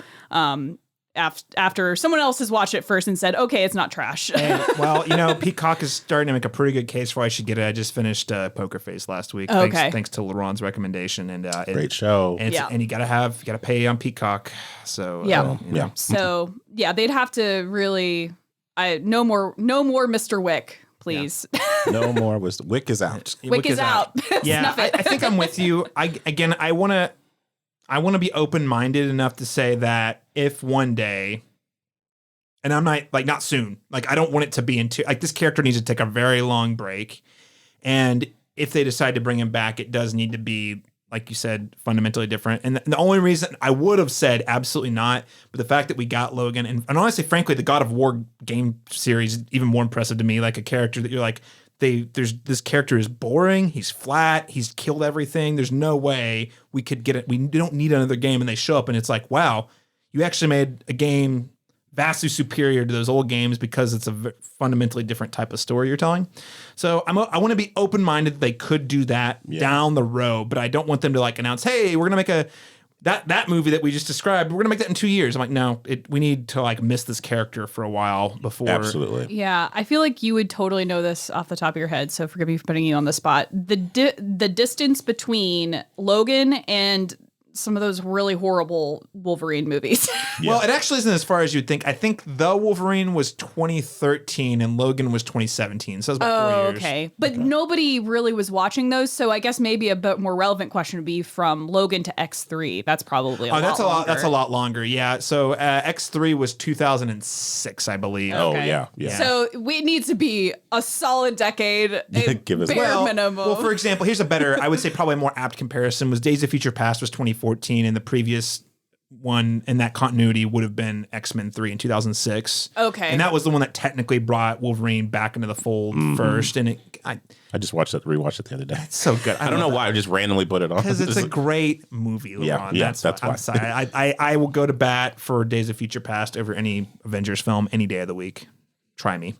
Speaker 3: After someone else has watched it first and said, okay, it's not trash.
Speaker 1: And, well, Peacock is starting to make a pretty good case for why I should get it. I just finished Poker Face last week.
Speaker 3: Okay.
Speaker 1: Thanks to Laron's recommendation. And
Speaker 2: Great show.
Speaker 1: And you gotta pay on Peacock. So
Speaker 2: yeah.
Speaker 3: So yeah, they'd have to really, no more Mr. Wick, please.
Speaker 2: Yeah. No more. Wick is out.
Speaker 3: Wick is out.
Speaker 1: Yeah, I think I'm with you. I want to be open-minded enough to say that if one day, and I'm not soon, I don't want it to be this character needs to take a very long break. And if they decide to bring him back, it does need to be, like you said, fundamentally different. And the only reason I would have said absolutely not, but the fact that we got Logan, and honestly, frankly, the God of War game series is even more impressive to me, like a character that you're like, this character is boring. He's flat. He's killed everything. There's no way we could get it. We don't need another game. And they show up and it's like, wow, you actually made a game vastly superior to those old games because it's a fundamentally different type of story you're telling. So I want to be open-minded that they could do that down the road, but I don't want them to announce, hey, we're going to make that movie that we just described, we're going to make that in 2 years. I'm like, no, we need to miss this character for a while before.
Speaker 2: Absolutely.
Speaker 3: Yeah, I feel like you would totally know this off the top of your head, so forgive me for putting you on the spot. The distance between Logan and some of those really horrible Wolverine movies.
Speaker 1: Well, it actually isn't as far as you'd think. I think The Wolverine was 2013 and Logan was 2017. So it was about 4 years.
Speaker 3: Okay. But nobody really was watching those. So I guess maybe a bit more relevant question would be from Logan to X3. That's probably a lot longer.
Speaker 1: That's a lot longer. Yeah. So X3 was 2006, I believe.
Speaker 3: Okay.
Speaker 2: Oh, yeah.
Speaker 3: So it needs to be a solid decade.
Speaker 2: Give us
Speaker 3: bare minimum.
Speaker 1: Well, for example, here's a better, I would say probably a more apt comparison was Days of Future Past was 2014 and the previous one in that continuity would have been X-Men 3 in 2006.
Speaker 3: Okay.
Speaker 1: And that was the one that technically brought Wolverine back into the fold first. And I
Speaker 2: just rewatched it the other day.
Speaker 1: It's so good.
Speaker 2: I don't know why I just randomly put it on.
Speaker 1: Because it's a great movie, Laron.
Speaker 2: Yeah, that's why.
Speaker 1: I'm sorry. I will go to bat for Days of Future Past over any Avengers film any day of the week. Try me.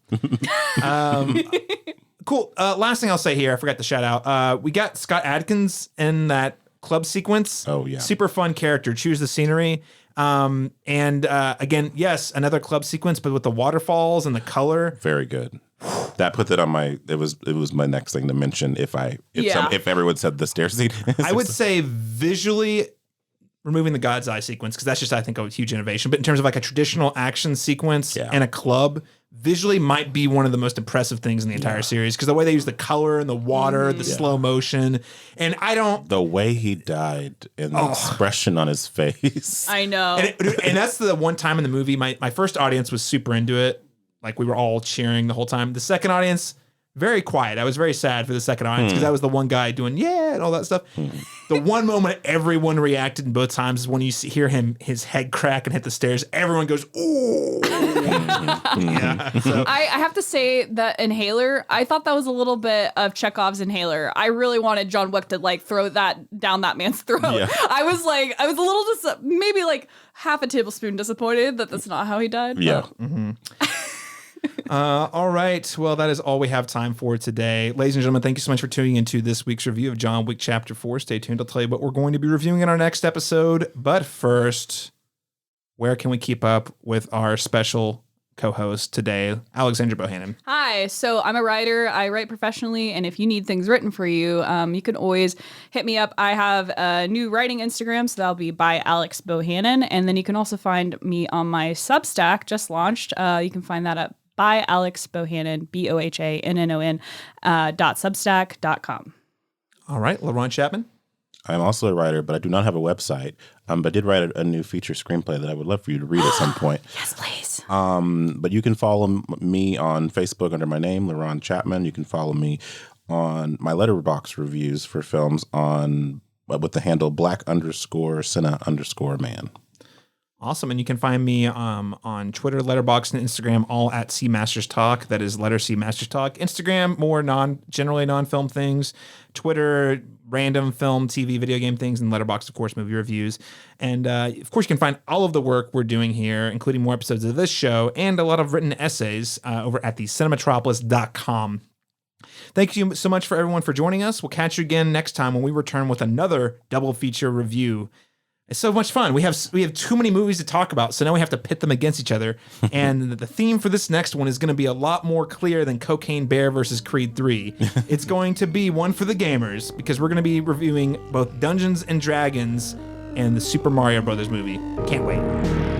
Speaker 1: Cool. Last thing I'll say here, I forgot to shout out. We got Scott Adkins in that club sequence.
Speaker 2: Oh, yeah.
Speaker 1: Super fun character. Choose the scenery. Again, yes, another club sequence, but with the waterfalls and the color.
Speaker 2: Very good. That put it on my. It was my next thing to mention. If everyone said the stair scene,
Speaker 1: I would say visually removing the God's Eye sequence because that's just I think a huge innovation. But in terms of a traditional action sequence and a club, visually might be one of the most impressive things in the entire series because the way they use the color and the water, the slow motion, and the
Speaker 2: way he died and the expression on his face.
Speaker 3: I know,
Speaker 1: and that's the one time in the movie my first audience was super into it, we were all cheering the whole time. The second audience, very quiet. I was very sad for the second audience because that was the one guy doing and all that stuff. The one moment everyone reacted in both times is when you hear his head crack and hit the stairs. Everyone goes, ooh. So.
Speaker 3: I have to say that Inhaler, I thought that was a little bit of Chekhov's Inhaler. I really wanted John Wick to throw that down that man's throat. Yeah. I was a little maybe half a tablespoon disappointed that that's not how he died.
Speaker 2: Yeah.
Speaker 1: All right. Well, that is all we have time for today. Ladies and gentlemen, thank you so much for tuning into this week's review of John Wick Chapter 4. Stay tuned. I'll tell you what we're going to be reviewing in our next episode. But first, where can we keep up with our special co-host today, Alexandra Bohannon?
Speaker 3: Hi. So I'm a writer. I write professionally. And if you need things written for you, you can always hit me up. I have a new writing Instagram, so that'll be by Alex Bohannon. And then you can also find me on my Substack, just launched. You can find that at by Alex Bohannon, BOHANNON .substack.com.
Speaker 1: All right, Laron Chapman.
Speaker 2: I'm also a writer, but I do not have a website. But I did write a new feature screenplay that I would love for you to read at some point.
Speaker 3: Yes, please.
Speaker 2: But you can follow me on Facebook under my name, Laron Chapman. You can follow me on my Letterboxd reviews for films with the handle _Black_Cinna_man.
Speaker 1: Awesome. And you can find me on Twitter, Letterboxd, and Instagram, all at C Masters Talk. That is letter C Masters Talk. Instagram, more generally non-film things. Twitter, random film, TV, video game things. And Letterboxd, of course, movie reviews. And of course, you can find all of the work we're doing here, including more episodes of this show and a lot of written essays over at the cinematropolis.com. Thank you so much for everyone for joining us. We'll catch you again next time when we return with another double feature review. It's so much fun. We have too many movies to talk about, so now we have to pit them against each other. And the theme for this next one is going to be a lot more clear than Cocaine Bear versus Creed 3. It's going to be one for the gamers, because we're going to be reviewing both Dungeons and Dragons and the Super Mario Brothers movie. Can't wait.